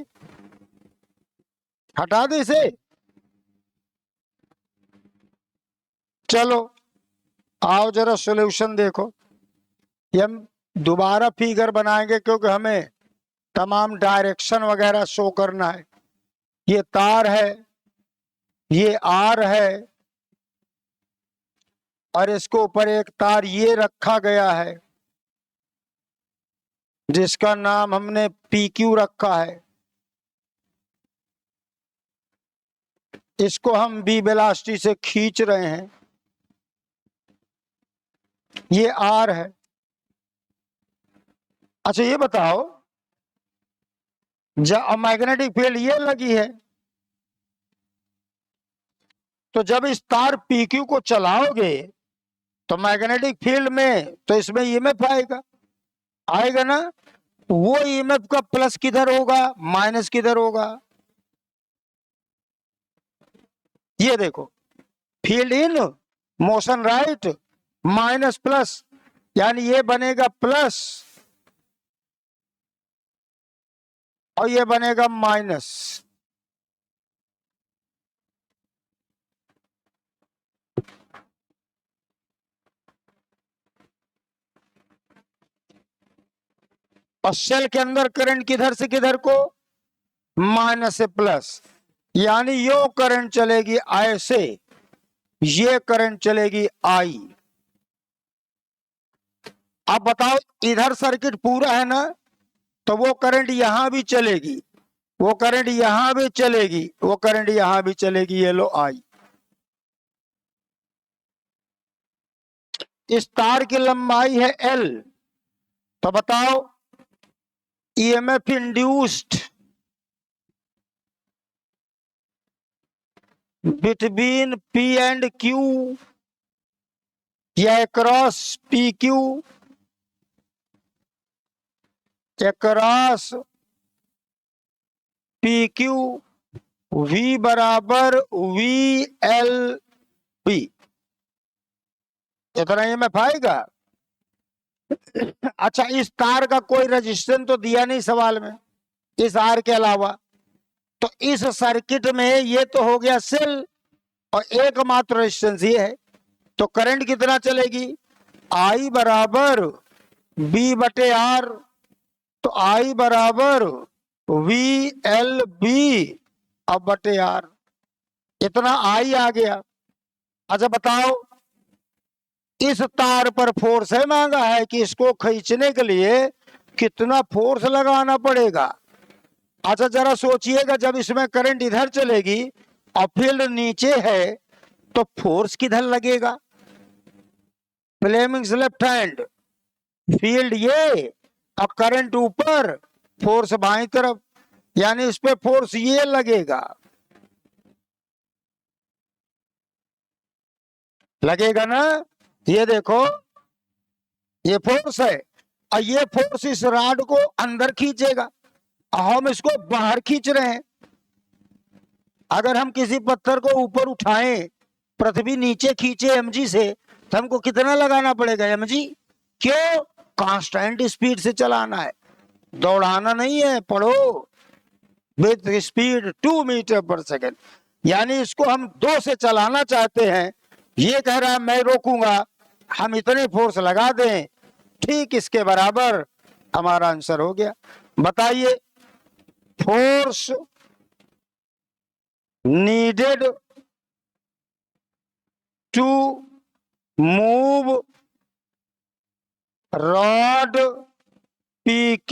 हटा दे इसे, चलो आओ जरा सॉल्यूशन देखो। ये हम दोबारा फिगर बनाएंगे क्योंकि हमें तमाम डायरेक्शन वगैरह शो करना है। ये तार है, ये आर है, और इसको ऊपर एक तार ये रखा गया है जिसका नाम हमने PQ रखा है। इसको हम B वेलोसिटी से खींच रहे हैं, ये आर है। अच्छा ये बताओ, जब मैग्नेटिक फील्ड ये लगी है तो जब इस तार PQ को चलाओगे तो मैग्नेटिक फील्ड में तो इसमें EMF आएगा, आएगा ना। वो EMF का प्लस किधर होगा, माइनस किधर होगा? ये देखो, field in motion right, minus plus, यानी ये बनेगा प्लस और ये बनेगा माइनस। और सेल के अंदर करंट किधर से किधर को, माइनस से प्लस, यानी यो करंट चलेगी I से, ये करंट चलेगी I। अब बताओ, इधर सर्किट पूरा है ना, तो वो करंट यहां भी चलेगी, वो करंट यहां भी चलेगी, वो करंट यहां भी चलेगी, ये लो I। इस तार की लंबाई है L, तो बताओ EMF induced between P and Q या across PQ, across PQ, V बराबर VLB, इतना EMF आएगा। अच्छा, इस तार का कोई रेजिस्टेंस तो दिया नहीं सवाल में, इस आर के अलावा, तो इस सर्किट में ये तो हो गया सेल और एकमात्र रेजिस्टेंस ये है, तो करंट कितना चलेगी, I बराबर B बटे R, तो I बराबर VLB अब बटे R। इतना आई आ गया। अच्छा बताओ, इस तार पर फोर्स है मांगा है कि इसको खींचने के लिए कितना फोर्स लगाना पड़ेगा। अच्छा जरा सोचिएगा, जब इसमें करंट इधर चलेगी और फील्ड नीचे है तो फोर्स किधर लगेगा? फ्लेमिंग्स लेफ्ट हैंड, फील्ड ये और करंट ऊपर, फोर्स बाईं तरफ, यानी इस पे फोर्स ये लगेगा, लगेगा ना। ये देखो, ये फोर्स है और ये फोर्स इस रॉड को अंदर खींचेगा और हम इसको बाहर खींच रहे हैं। अगर हम किसी पत्थर को ऊपर उठाएं, पृथ्वी नीचे खींचे एमजी से, तो हमको कितना लगाना पड़ेगा एमजी? क्यों? कांस्टेंट स्पीड से चलाना है, दौड़ाना नहीं है। पढ़ो, with speed 2 metre per second, यानी इसको हम 2 से चलाना चाहते हैं। ये कह रहा है मैं रोकूंगा, हम इतने फोर्स लगा दें, ठीक इसके बराबर हमारा आंसर हो गया। बताइए, force needed to move rod PQ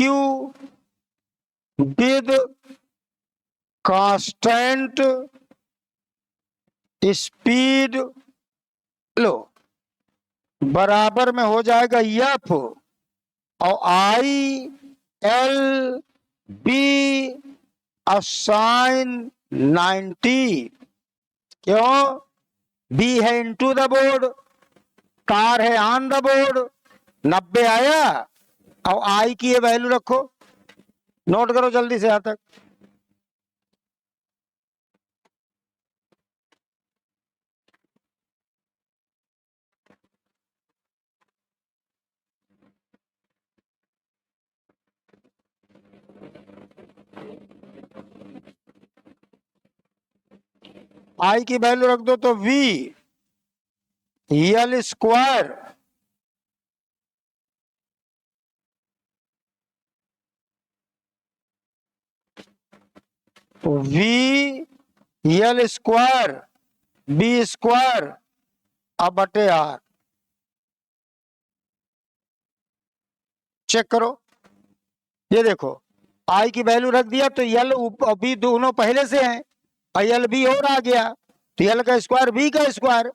with constant speed, लो, बराबर में हो जाएगा F और ILB असाइन 90। क्यों? B है इनटू द बोर्ड, तार है ऑन द बोर्ड, 90 आया। और I की ये वैल्यू रखो, नोट करो जल्दी से यहां तक। I की वैल्यू रख दो तो V L square VL square B square अब बटे R। चेक करो, ये देखो, I की वैल्यू रख दिया तो L और B दोनों पहले से हैं, L B और आ गया तो L का स्क्वायर B का स्क्वायर,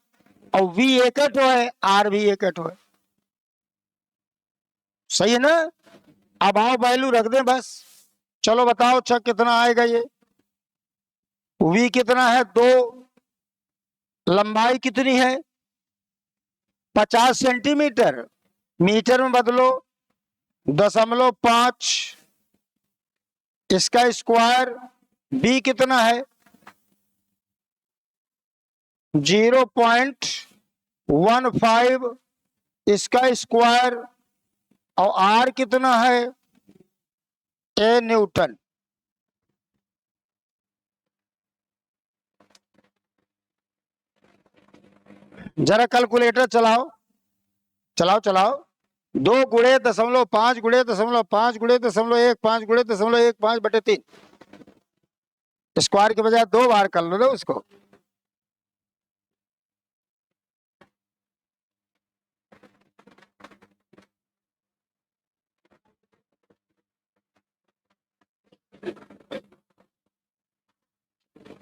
और V एकट है, R भी एकट है। सही है ना? अब आओ वैल्यू रख दें बस। चलो बताओ अच्छा कितना आएगा ये। V कितना है? 2, लंबाई कितनी है? 50 सेंटीमीटर, मीटर में बदलो 0.5, इसका स्क्वायर। B कितना है? 0.15, इसका स्क्वायर। और R कितना है? A Newton. जरा कैलकुलेटर चलाओ, चलाओ चलाओ। 2 गुणे 0.5 गुणे 0.5 गुणे 0.15 गुणे 0.15 बटे 3, स्क्वायर के बजाय 2 बार कर लो ना उसको।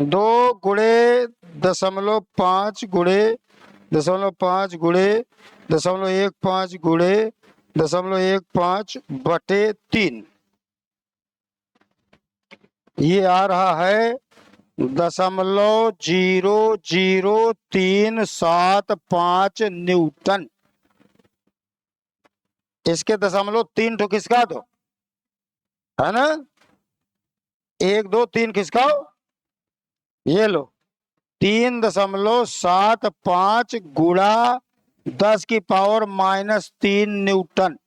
दो गुणे 0.5 गुणे 0.5 गुणे 0.15 गुणे 0.15 बटे 3, ये आ रहा है 0.00375 न्यूटन। इसके 0.3 ठो खिसका दो, है ना? 1 2 3 खिसकाओ, ये लो 3.75 गुणा 10 की पावर -3 न्यूटन।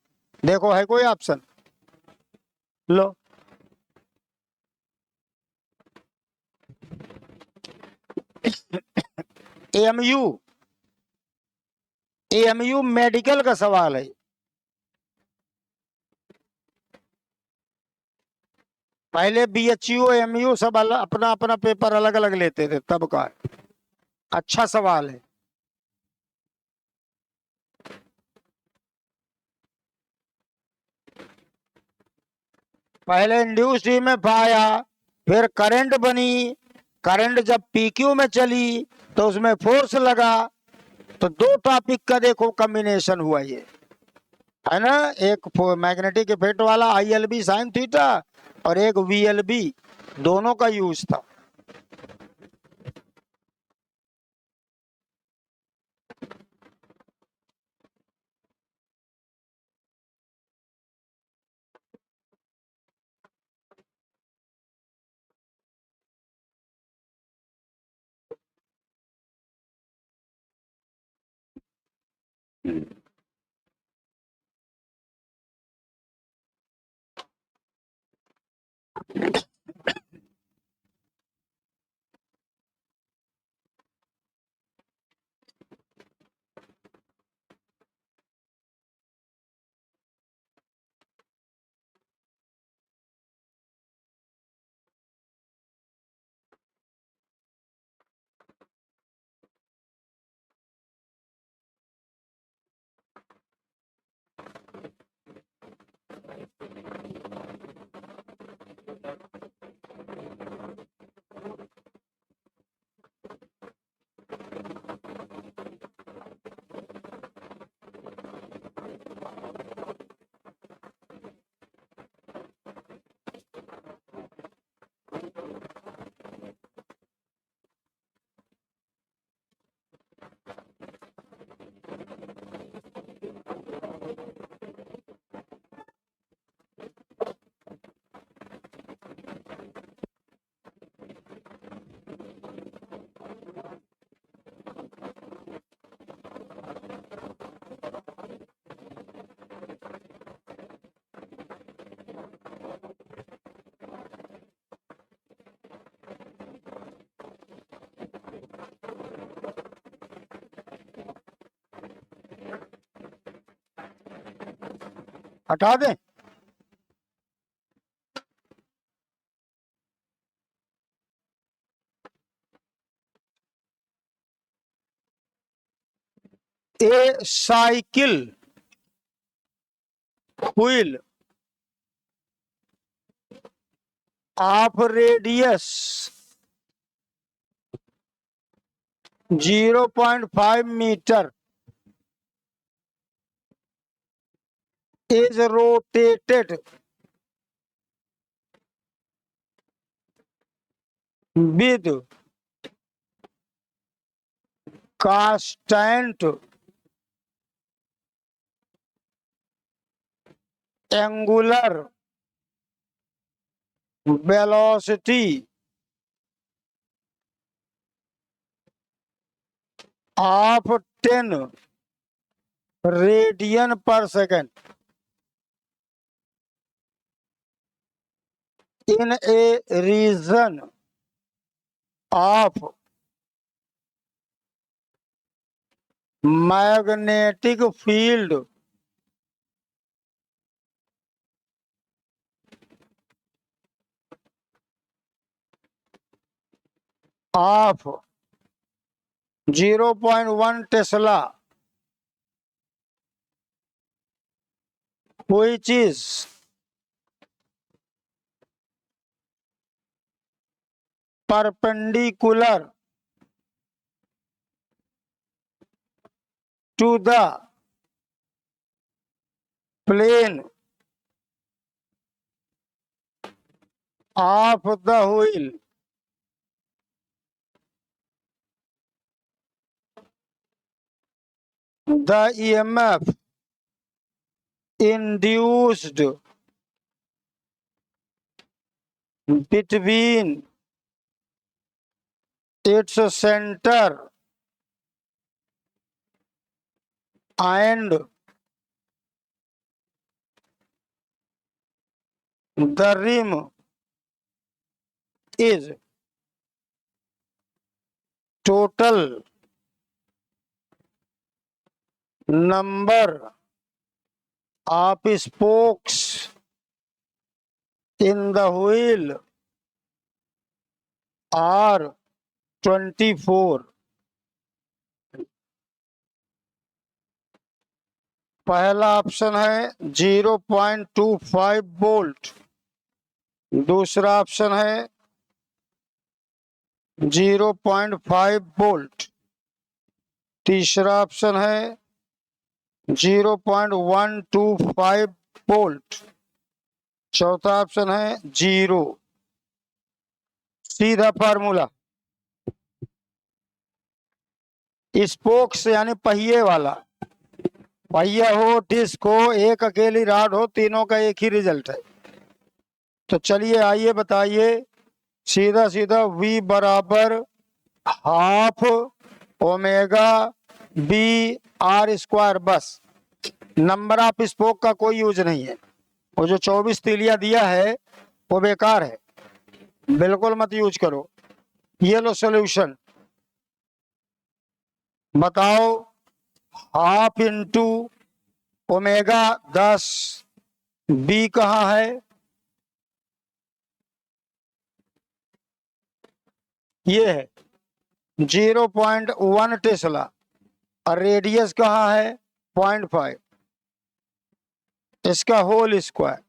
देखो है कोई ऑप्शन? लो, एएमयू मेडिकल का सवाल है। पहले BHU MU सब अपना अपना पेपर अलग अलग लेते थे तब का। अच्छा सवाल है। पहले इंड्यूस्ड ईएमएफ आया, फिर करंट बनी, करंट जब PQ में चली तो उसमें फोर्स लगा। तो दो टॉपिक का देखो कॉम्बिनेशन हुआ ये, है ना। एक मैग्नेटिक इफेक्ट वाला ILB साइन थीटा और एक VLB, दोनों का यूज था। हटा दें। A cycle wheel of radius 0.5 metre is rotated with constant angular velocity of 10 radian per second in a region of magnetic field of 0.1 Tesla, which is perpendicular to the plane of the wheel. The EMF induced between its center and the rim is total number of spokes in the wheel are 24। पहला option है 0.25 volt, दूसरा option है 0.5 volt, तीसरा option है 0.125 volt, चौथा option है 0। सीधा formula, spokes यानी पहिए वाला, पहिया हो, डिस्क हो, एक अकेली राड हो, तीनों का एक ही रिजल्ट है। तो चलिए आइए बताइए, सीधा सीधा V बराबर half omega B R square, बस। नंबर ऑफ स्पोक का कोई यूज नहीं है। वो जो 24 तीलिया दिया है वो बेकार है, बिल्कुल मत यूज करो। ये लो सॉल्यूशन, बताओ। हाफ इंटू ओमेगा 10, बी कहाँ है? ये है 0.1 टेस्ला, और रेडियस कहाँ है? 0.5, इसका होल स्क्वायर।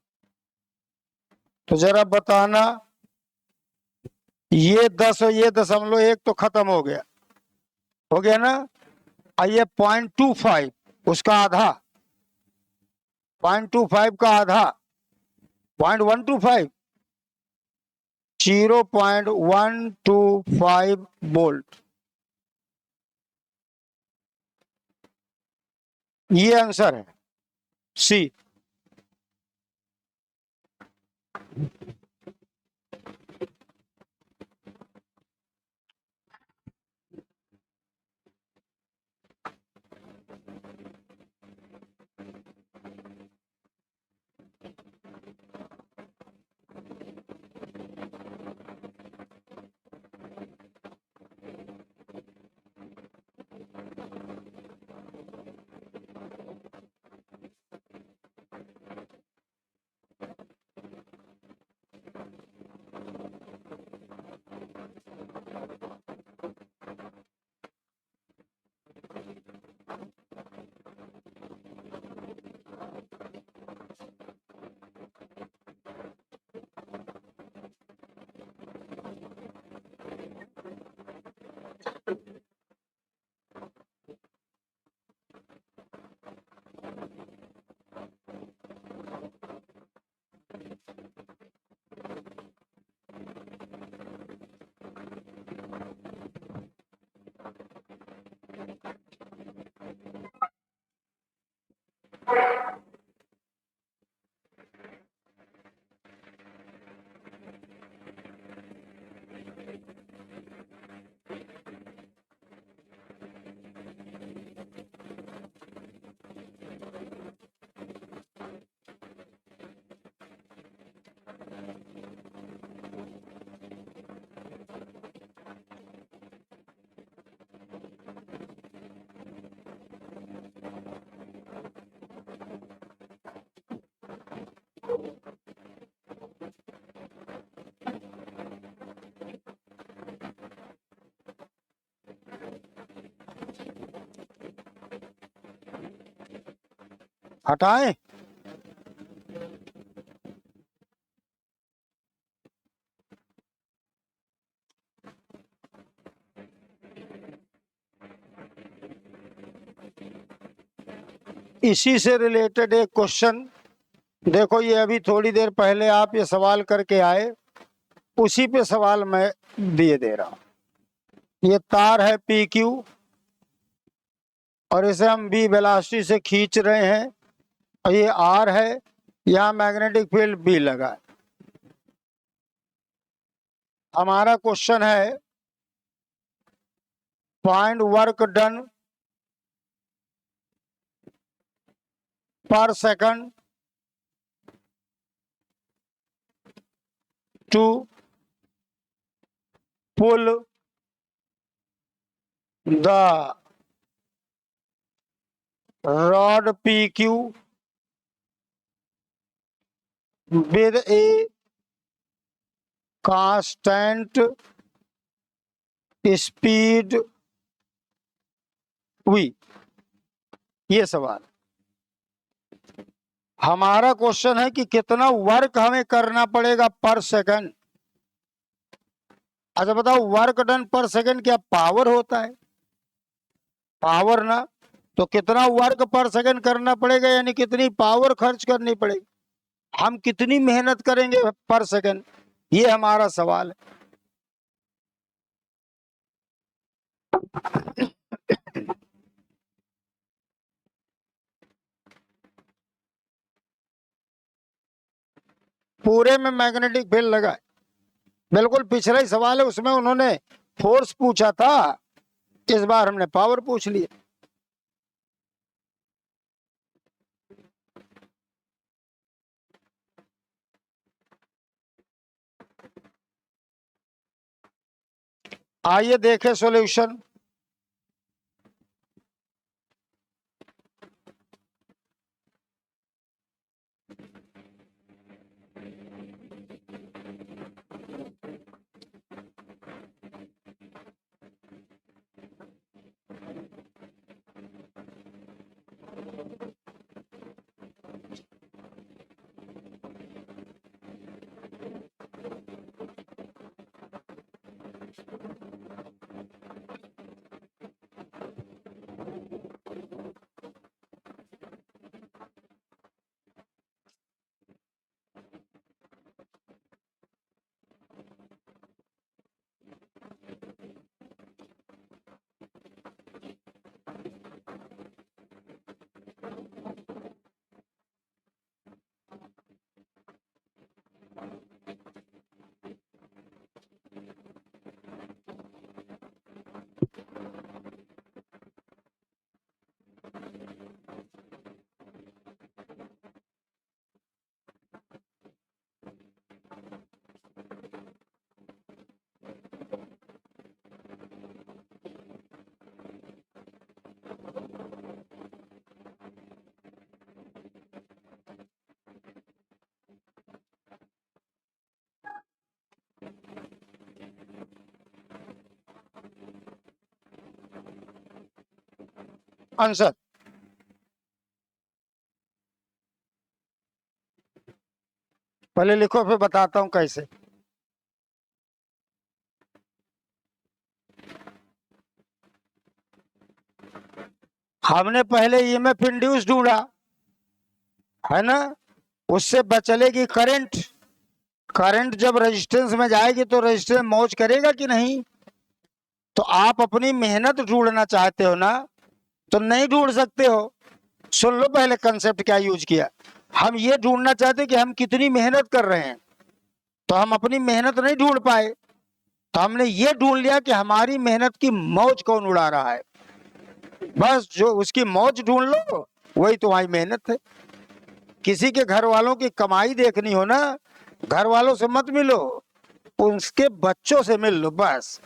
तो जरा बताना, ये 10 और ये 0.1 तो खत्म हो गया ना। आइए 0.25, उसका आधा, 0.25 का आधा 0.125, 0.125 वोल्ट। ये आंसर है, सी। हटाएं? इसी से रिलेटेड एक क्वेश्चन देखो, ये अभी थोड़ी देर पहले आप ये सवाल करके आए, उसी पे सवाल मैं दिए दे रहा हूं। ये तार है पी क्यू, और इसे हम बी वेलोसिटी से खींच रहे हैं, और ये आर है, यहाँ मैग्नेटिक फील्ड बी लगा है। हमारा क्वेश्चन है find work done per second to pull the rod P Q with a constant speed V. ये सवाल हमारा क्वेश्चन है कि कितना वर्क हमें करना पड़ेगा पर सेकंड। अच्छा बताओ, वर्क डन पर सेकंड क्या पावर होता है? पावर ना, तो कितना वर्क पर सेकंड करना पड़ेगा, यानी कितनी पावर खर्च करनी पड़ेगी, हम कितनी मेहनत करेंगे पर सेकंड, ये हमारा सवाल है। पूरे में मैग्नेटिक फील्ड लगा है, बिल्कुल पिछला ही सवाल है, उसमें उन्होंने फोर्स पूछा था, इस बार हमने पावर पूछ लिया। आइए देखें सॉल्यूशन। आंसर पहले लिखो, फिर बताता हूं कैसे। हमने पहले ईएमएफ इंड्यूस ढूंढा है ना, उससे चलेगी करंट। करंट जब रेजिस्टेंस में जाएगी तो रेजिस्टेंस मौज करेगा कि नहीं? तो आप अपनी मेहनत ढूंढना चाहते हो ना, तो नहीं ढूंढ सकते हो। सुन लो पहले कंसेप्ट क्या यूज किया। हम ये ढूंढना चाहते कि हम कितनी मेहनत कर रहे हैं, तो हम अपनी मेहनत नहीं ढूंढ पाए, तो हमने ये ढूंढ लिया कि हमारी मेहनत की मौज कौन उड़ा रहा है। बस जो उसकी मौज ढूंढ लो, वही तुम्हारी मेहनत है। किसी के घर वालों की कमाई देखनी हो ना, घर वालों से मत मिलो, उसके बच्चों से मिल लो बस।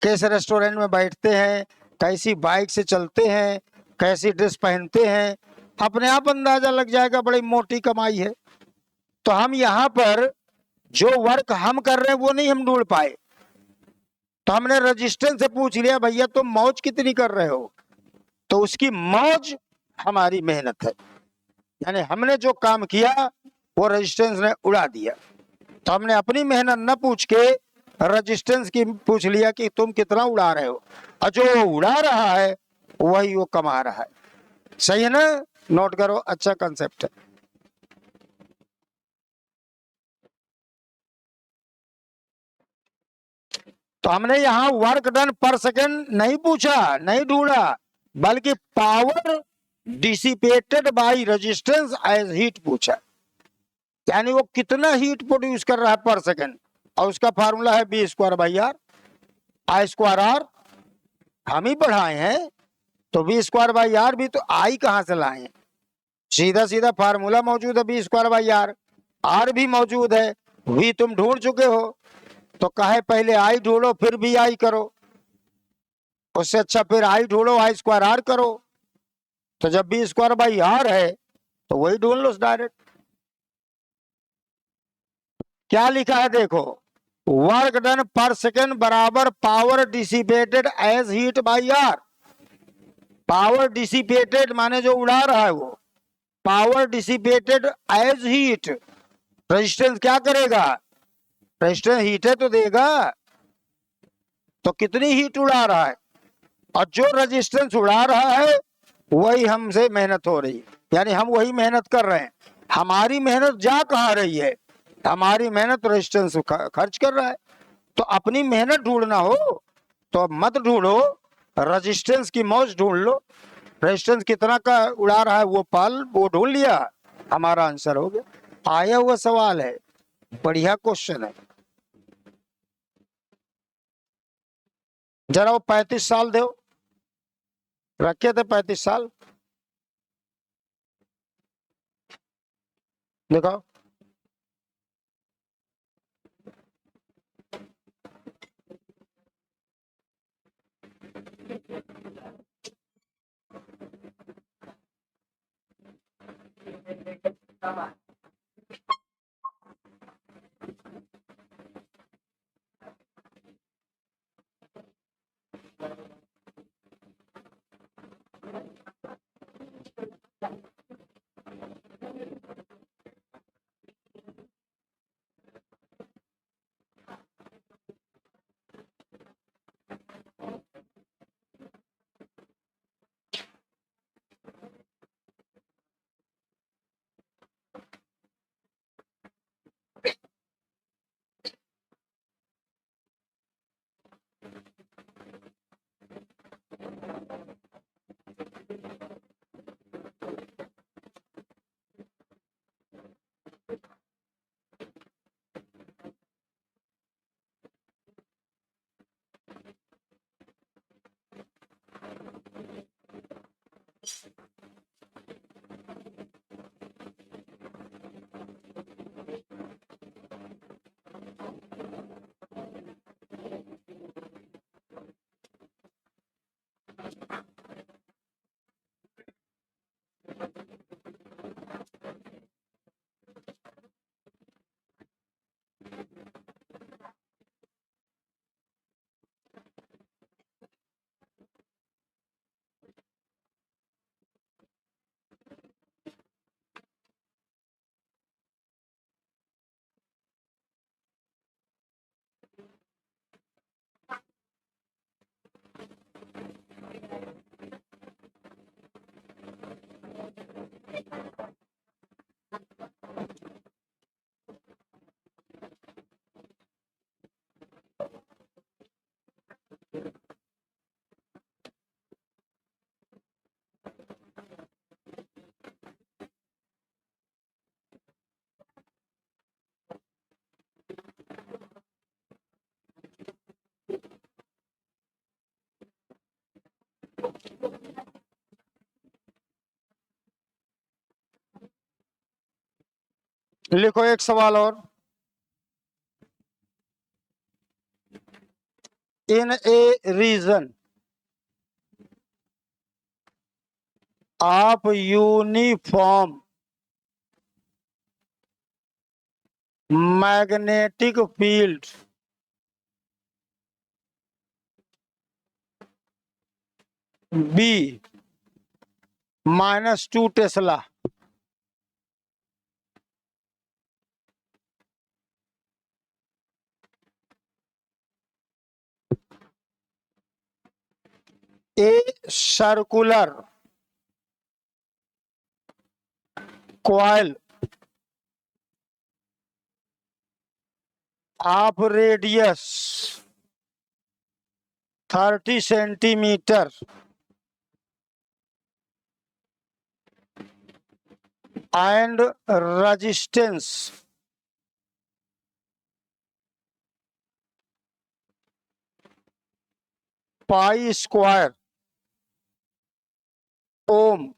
कैसे रेस्टोरेंट में बैठते हैं, कैसी बाइक से चलते हैं, कैसी ड्रेस पहनते हैं, अपने आप अंदाजा लग जाएगा, बड़ी मोटी कमाई है। तो हम यहाँ पर जो वर्क हम कर रहे हैं वो नहीं हम ढूंढ पाए, तो हमने रजिस्टेंस से पूछ लिया, भैया तुम मौज कितनी कर रहे हो, तो उसकी मौज हमारी मेहनत है। यानी हमने जो काम किया वो रेजिस्टेंस ने उड़ा दिया, तो हमने अपनी मेहनत न पूछ के रेजिस्टेंस की पूछ लिया कि तुम कितना उड़ा रहे हो, और जो वो उड़ा रहा है वही वो कमा रहा है। सही है ना? नोट करो, अच्छा कंसेप्ट है। तो हमने यहां वर्क डन पर सेकेंड नहीं पूछा, नहीं ढूंढा, बल्कि power dissipated by resistance as heat पूछा, यानी वो कितना हीट प्रोड्यूस कर रहा है पर सेकेंड, और उसका फार्मूला है B square by R. I square R हम ही पढ़ाए हैं, तो बी स्क्वायर बाई आर भी तो आई कहां से लाए? सीधा सीधा फार्मूला मौजूद है B square by R, R भी मौजूद है, वी तुम ढूंढ चुके हो, तो कहे पहले आई ढूंढो फिर भी आई करो, उससे अच्छा फिर आई ढूंढो आई स्क्वायर आर करो। तो जब बी स्क्वायर बाई आर है तो वही ढूंढ लो डायरेक्ट। क्या लिखा है देखो, वर्क डन पर सेकेंड बराबर power dissipated as heat by R. Power dissipated माने जो उड़ा रहा है वो, power dissipated as heat, resistance क्या करेगा, रेजिस्टेंस हीट है तो देगा, तो कितनी हीट उड़ा रहा है, और जो रेजिस्टेंस उड़ा रहा है वही हमसे मेहनत हो रही, यानी हम वही मेहनत कर रहे हैं। हमारी मेहनत जा कहाँ रही है, हमारी मेहनत रेजिस्टेंस खर्च कर रहा है। तो अपनी मेहनत ढूंढना हो तो मत ढूंढो, रेजिस्टेंस की मौज ढूंढ लो। रेजिस्टेंस कितना का उड़ा रहा है वो पल, वो ढूंढ लिया, हमारा आंसर हो गया। आया हुआ सवाल है, बढ़िया क्वेश्चन है। जरा वो 35 साल दो, रखे थे 35 साल, दिखाओ। लिखो एक सवाल और। In a region of uniform magnetic field B -2 tesla a circular coil of radius 30 centimeter and resistance pi square ohm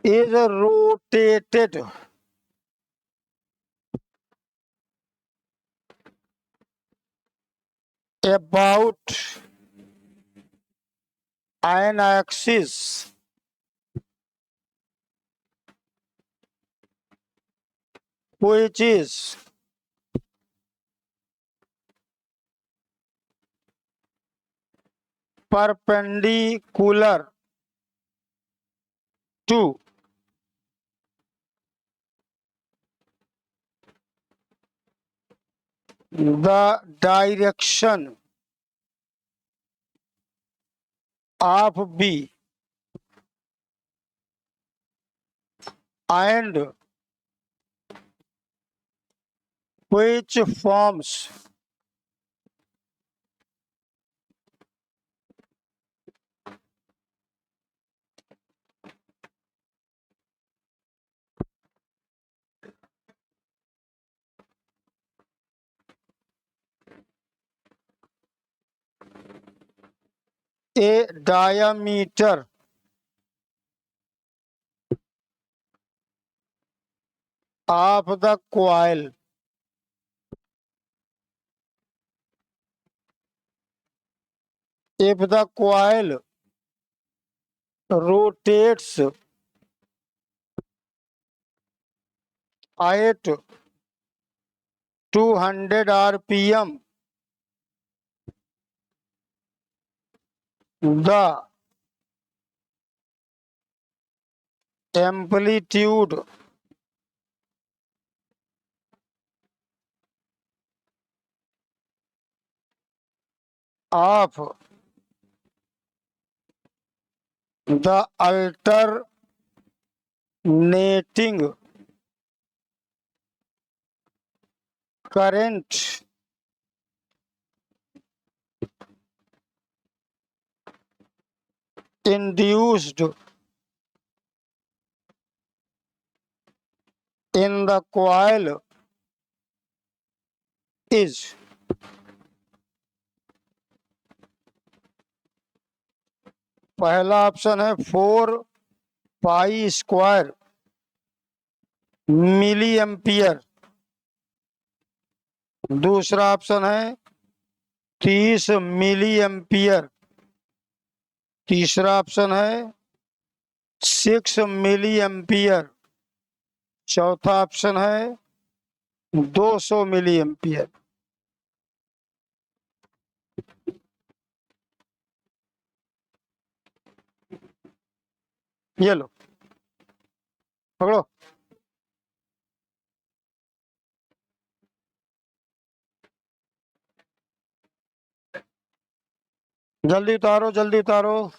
is rotated about an axis which is perpendicular to the direction of B and which forms a diameter of the coil if the coil rotates at 200 rpm, the amplitude of the alternating current induced in the coil is पहला option है 4 pi square milli ampere, दूसरा option है 30 milli ampere, तीसरा option है 6 milli ampere, चौथा option है 200 milli ampere. ये लो पकड़ो। जल्दी उतारो जल्दी उतारो।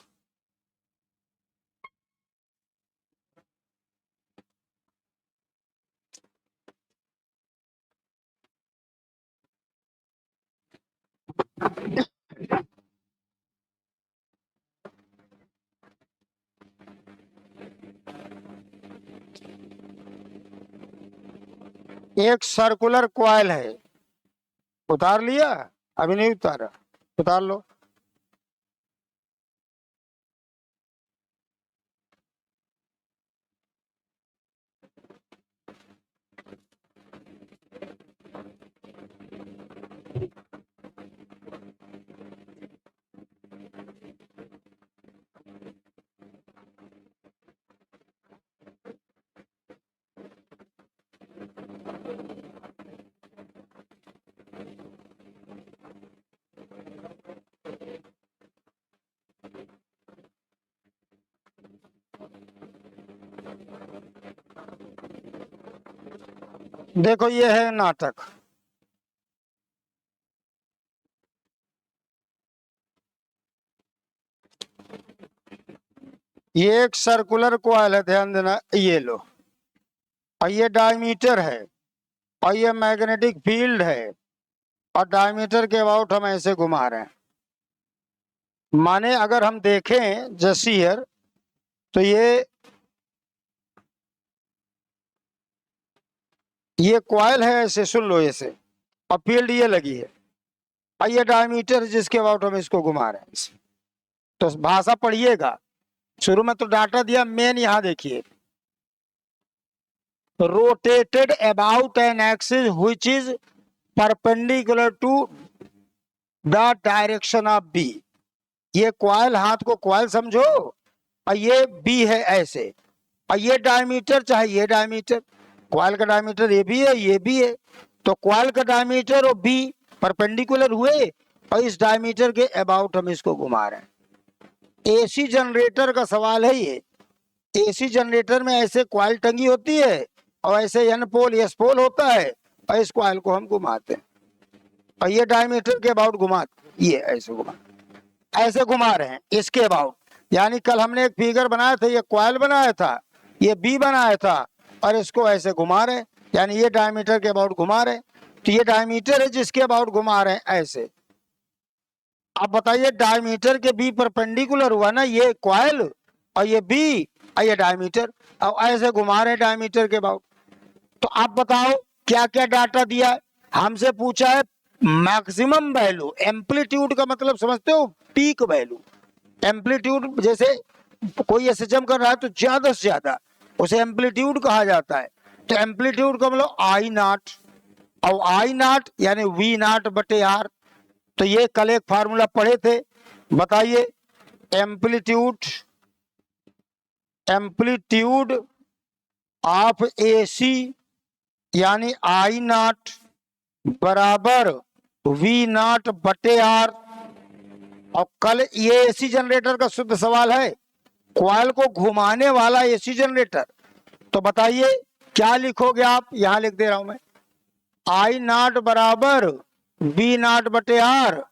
एक सर्कुलर कॉइल है, उतार लिया? अभी नहीं उतारा, उतार लो। देखो ये है नाटक। ये एक सर्कुलर कॉइल है, ध्यान देना, ये लो, और ये डायमीटर है, और ये मैग्नेटिक फील्ड है, और डायमीटर के अबाउट हम ऐसे घुमा रहे हैं। माने अगर हम देखें जैसे हियर, तो ये कॉइल है, ऐसे सुन लो ऐसे, और फील्ड ये लगी है, और ये डायमीटर जिसके अबाउट हम इसको घुमा रहे हैं। तो भाषा पढ़िएगा, शुरू में तो डाटा दिया, मेन यहां देखिए, rotated about an axis which is perpendicular to the direction of B. ये कॉइल, हाथ को कॉइल समझो, और ये बी है ऐसे, और ये डायमीटर चाहे ये डायमीटर, कॉइल का डायमीटर ये भी है, ये भी है, तो कॉइल का डायमीटर और बी परपेंडिकुलर हुए और इस डायमीटर के अबाउट हम इसको घुमा रहे हैं। एसी जनरेटर का सवाल है ये। एसी जनरेटर में ऐसे कॉइल टंगी होती है और ऐसे एन पोल एस पोल होता है और इस कॉइल को हम घुमाते हैं और ये डायमीटर के अबाउट घुमाते, ये ऐसे घुमा रहे हैं इसके अबाउट। यानी कल हमने एक फिगर बनाया था, ये कॉइल बनाया था, ये बी बनाया था और इसको ऐसे घुमा रहे हैं, यानी ये डायमीटर के अबाउट घुमा रहे हैं। तो ये डायमीटर है जिसके अबाउट घुमा रहे हैं ऐसे। अब बताइए डायमीटर के बी परपेंडिकुलर हुआ ना, ये कॉइल और ये बी और ये डायमीटर, और ऐसे घुमा रहे हैं डायमीटर के अबाउट। तो आप बताओ क्या क्या डाटा दिया है। हमसे पूछा है मैक्सिमम वैल्यू, एम्पलीट्यूड का मतलब समझते हो, पीक वैल्यू। एम्पलीट्यूड जैसे कोई एसएचएम कर रहा है तो ज्यादा से ज्यादा उसे एम्पलीट्यूड कहा जाता है। तो एम्पलीट्यूड का मतलब आई नॉट, और आई नॉट यानी वी नॉट बटे आर। तो ये कल एक फार्मूला पढ़े थे, बताइए एम्पलीट्यूड, एम्पलीट्यूड ऑफ एसी यानी आई नॉट बराबर वी नॉट बटे आर। और कल ये एसी जनरेटर का शुद्ध सवाल है, कॉइल को घुमाने वाला एसी जनरेटर। तो बताइए क्या लिखोगे आप, यहां लिख दे रहा हूं मैं, आई नॉट बराबर बी नॉट बटे आर,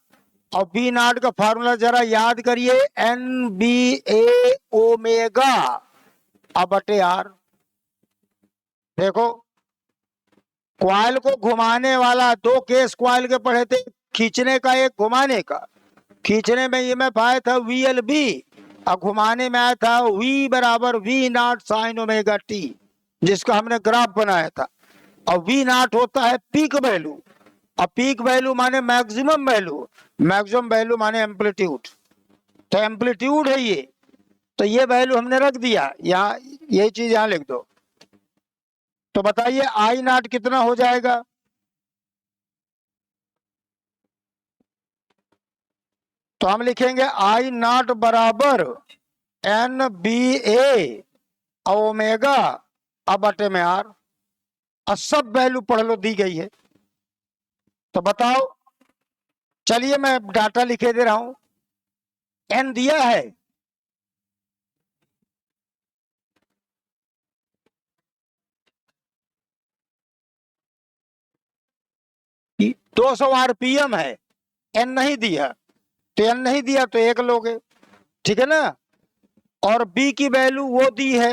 और बी नॉट का फार्मूला जरा याद करिए, एन बी ए ओमेगा अब बटे आर। देखो कॉइल को घुमाने वाला, दो केस कॉइल के पढ़े थे, खींचने का एक घुमाने का। खींचने में ये मैं पाया था वी एल बी, और घुमाने में आया था वी बराबर V naught sine omega T, जिसका हमने ग्राफ बनाया था। और वी नॉट होता है पीक वैल्यू, और पीक वैल्यू माने मैक्सिमम वैल्यू, मैक्सिमम वैल्यू माने एम्पलीट्यूड। तो एम्पलीट्यूड है ये, तो ये वैल्यू हमने रख दिया यहाँ, यही चीज यहाँ लिख दो। तो बताइए आई नॉट कितना हो जाएगा, तो हम लिखेंगे आई नॉट बराबर एन बी ए ओमेगा अब बटे में आर, और सब वैल्यू पढ़ लो दी गई है। तो बताओ, चलिए मैं डाटा लिखे दे रहा हूं, एन दिया है, कि 200 आरपीएम है, एन नहीं दिया, तो एन नहीं दिया तो एक लोगे, ठीक है ना। और बी की वैल्यू वो दी है,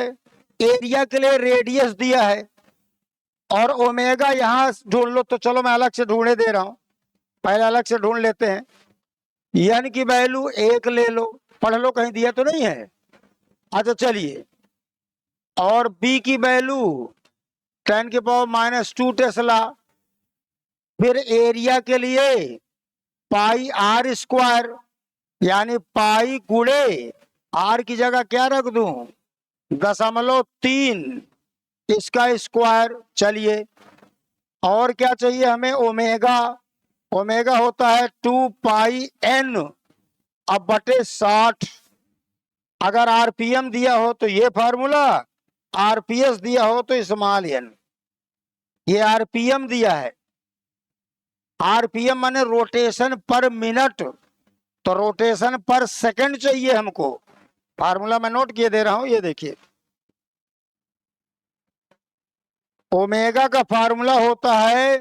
एरिया के लिए रेडियस दिया है, और ओमेगा यहां ढूंढ लो। तो चलो मैं अलग से ढूंढने दे रहा हूं, पहले अलग से ढूंढ लेते हैं। एन की वैल्यू एक ले लो, पढ़ लो कहीं दिया तो नहीं है। अच्छा चलिए, और बी की वैल्यू 10⁻⁻² टेस्ला। फिर एरिया के लिए पाई आर स्क्वायर, यानी पाई गुणे आर की जगह क्या रख दूं, 0.3 इसका स्क्वायर। चलिए और क्या चाहिए हमें, ओमेगा, ओमेगा होता है 2 पाई एन अब बटे 60। अगर आरपीएम दिया हो तो ये फार्मूला, आरपीएस दिया हो तो स्मॉल एन। ये आरपीएम दिया है, आरपीएम माने रोटेशन पर मिनट, तो रोटेशन पर सेकंड चाहिए हमको। फार्मूला मैं नोट किए दे रहा हूं, ये देखिए, ओमेगा का फार्मूला होता है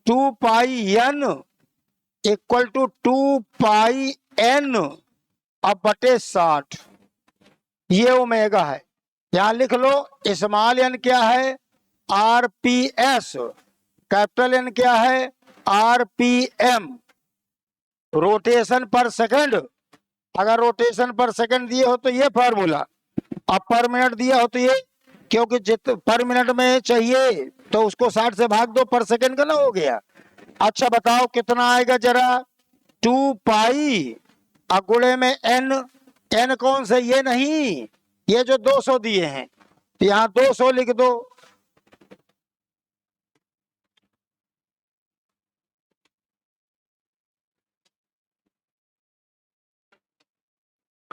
2 pi N equal to 2 pi N अब बटे 60। ये ओमेगा है, यहां लिख लो। स्मॉल एन क्या है, आरपीएस, कैपिटल एन क्या है, आरपीएम, रोटेशन पर सेकंड। अगर रोटेशन पर सेकंड दिए हो तो ये फार्मूला, अब पर मिनट दिया हो तो ये, क्योंकि जित पर मिनट में चाहिए तो उसको 60 से भाग दो, पर सेकंड का ना हो गया। अच्छा बताओ कितना आएगा जरा, 2 पाई गुणे में एन, एन कौन से, ये नहीं, ये जो 200 दिए हैं, यहाँ 200 लिख दो।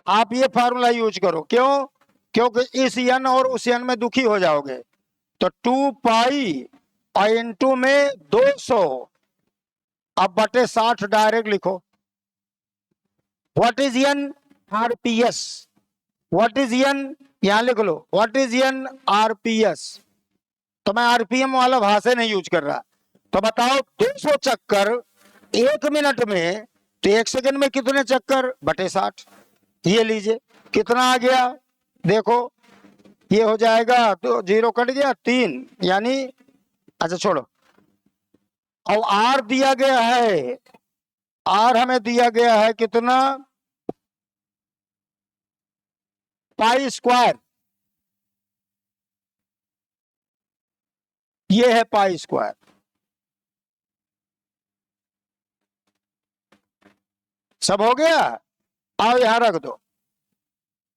आप ये फार्मूला यूज करो, क्यों, क्योंकि इस एन और उस एन में दुखी हो जाओगे। तो 2 पाई और इंटू में 200, अब बटे 60 डायरेक्ट लिखो। What is an RPS? What is an, यहां लिख लो, व्हाट इज एन आरपीएस। तो मैं आरपीएम वाला भाषा नहीं यूज कर रहा। तो बताओ 200 चक्कर 1 मिनट में, तो 1 सेकंड में कितने चक्कर, बटे 60। ये लीजिए कितना आ गया, देखो ये हो जाएगा, तो 0 कट गया 3, यानी अच्छा छोड़ो। और आर दिया गया है, आर हमें दिया गया है कितना, पाई स्क्वायर। ये है पाई स्क्वायर। सब हो गया, आओ यहां रख दो।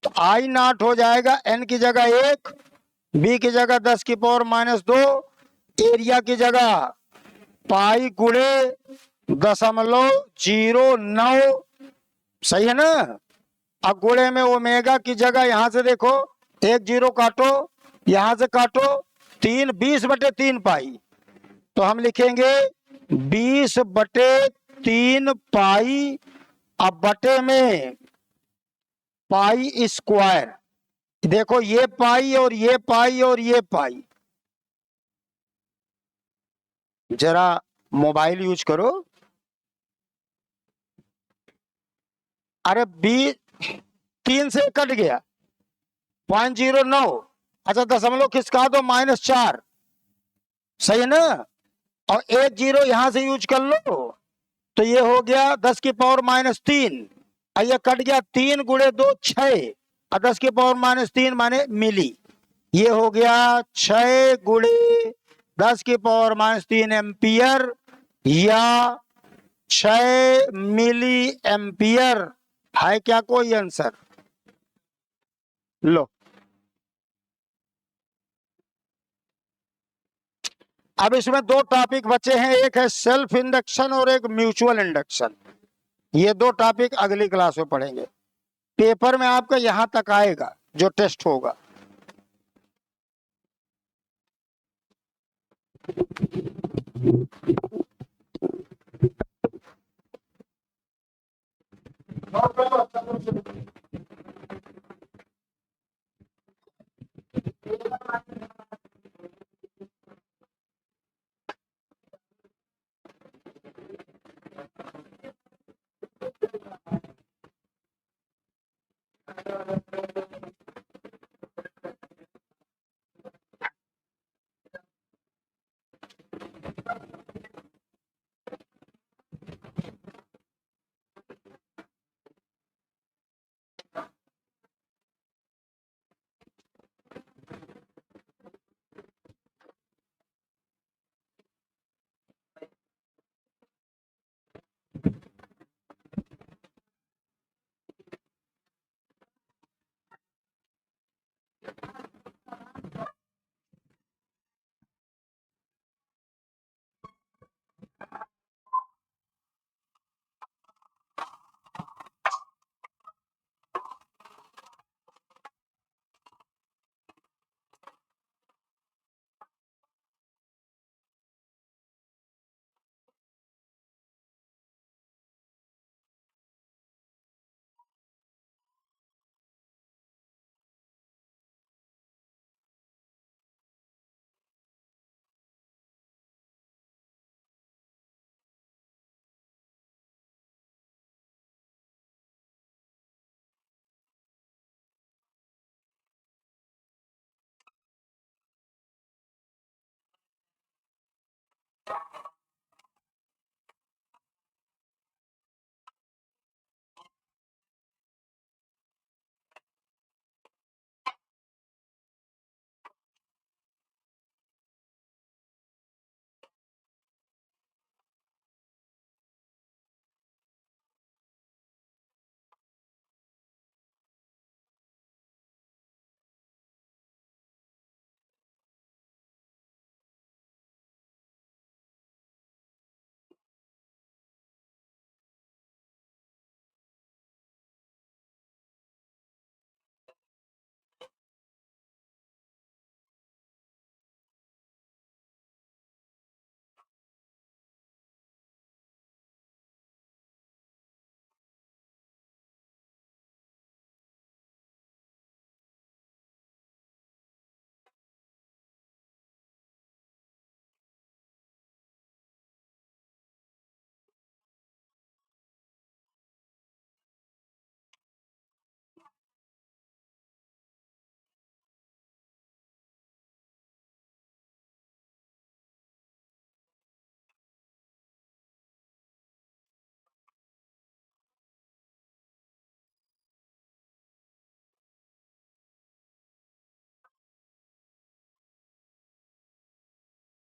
तो आई नॉट हो जाएगा एन की जगह 1, बी की जगह 10 की पावर -2, एरिया की जगह पाई गुणे 0.09, सही है ना। अब गुणे में ओमेगा की जगह यहां से देखो 1 0 काटो, यहां से काटो 3, 20/3 पाई। तो हम लिखेंगे 20/3 पाई, अब बटे में पाई स्क्वायर। देखो ये पाई और ये पाई और ये पाई, जरा मोबाइल यूज करो। अरे 3 से कट गया 0.09, अच्छा दशमलव खिसका दो -4, सही है ना। और 1 0 यहां से यूज कर लो, तो ये हो गया 10 की पावर -3, और ये कट गया 3 गुणे 2 6, और 10 की पावर -3 माने मिली। ये हो गया 6 गुणे 10 की पावर -3 एम्पियर, या 6 मिली एम्पियर। है क्या कोई आंसर? लो, अब इसमें 2 टॉपिक बचे हैं, एक है सेल्फ इंडक्शन और एक म्यूचुअल इंडक्शन। ये 2 टॉपिक अगली क्लास में पढ़ेंगे। पेपर में आपका यहां तक आएगा जो टेस्ट होगा।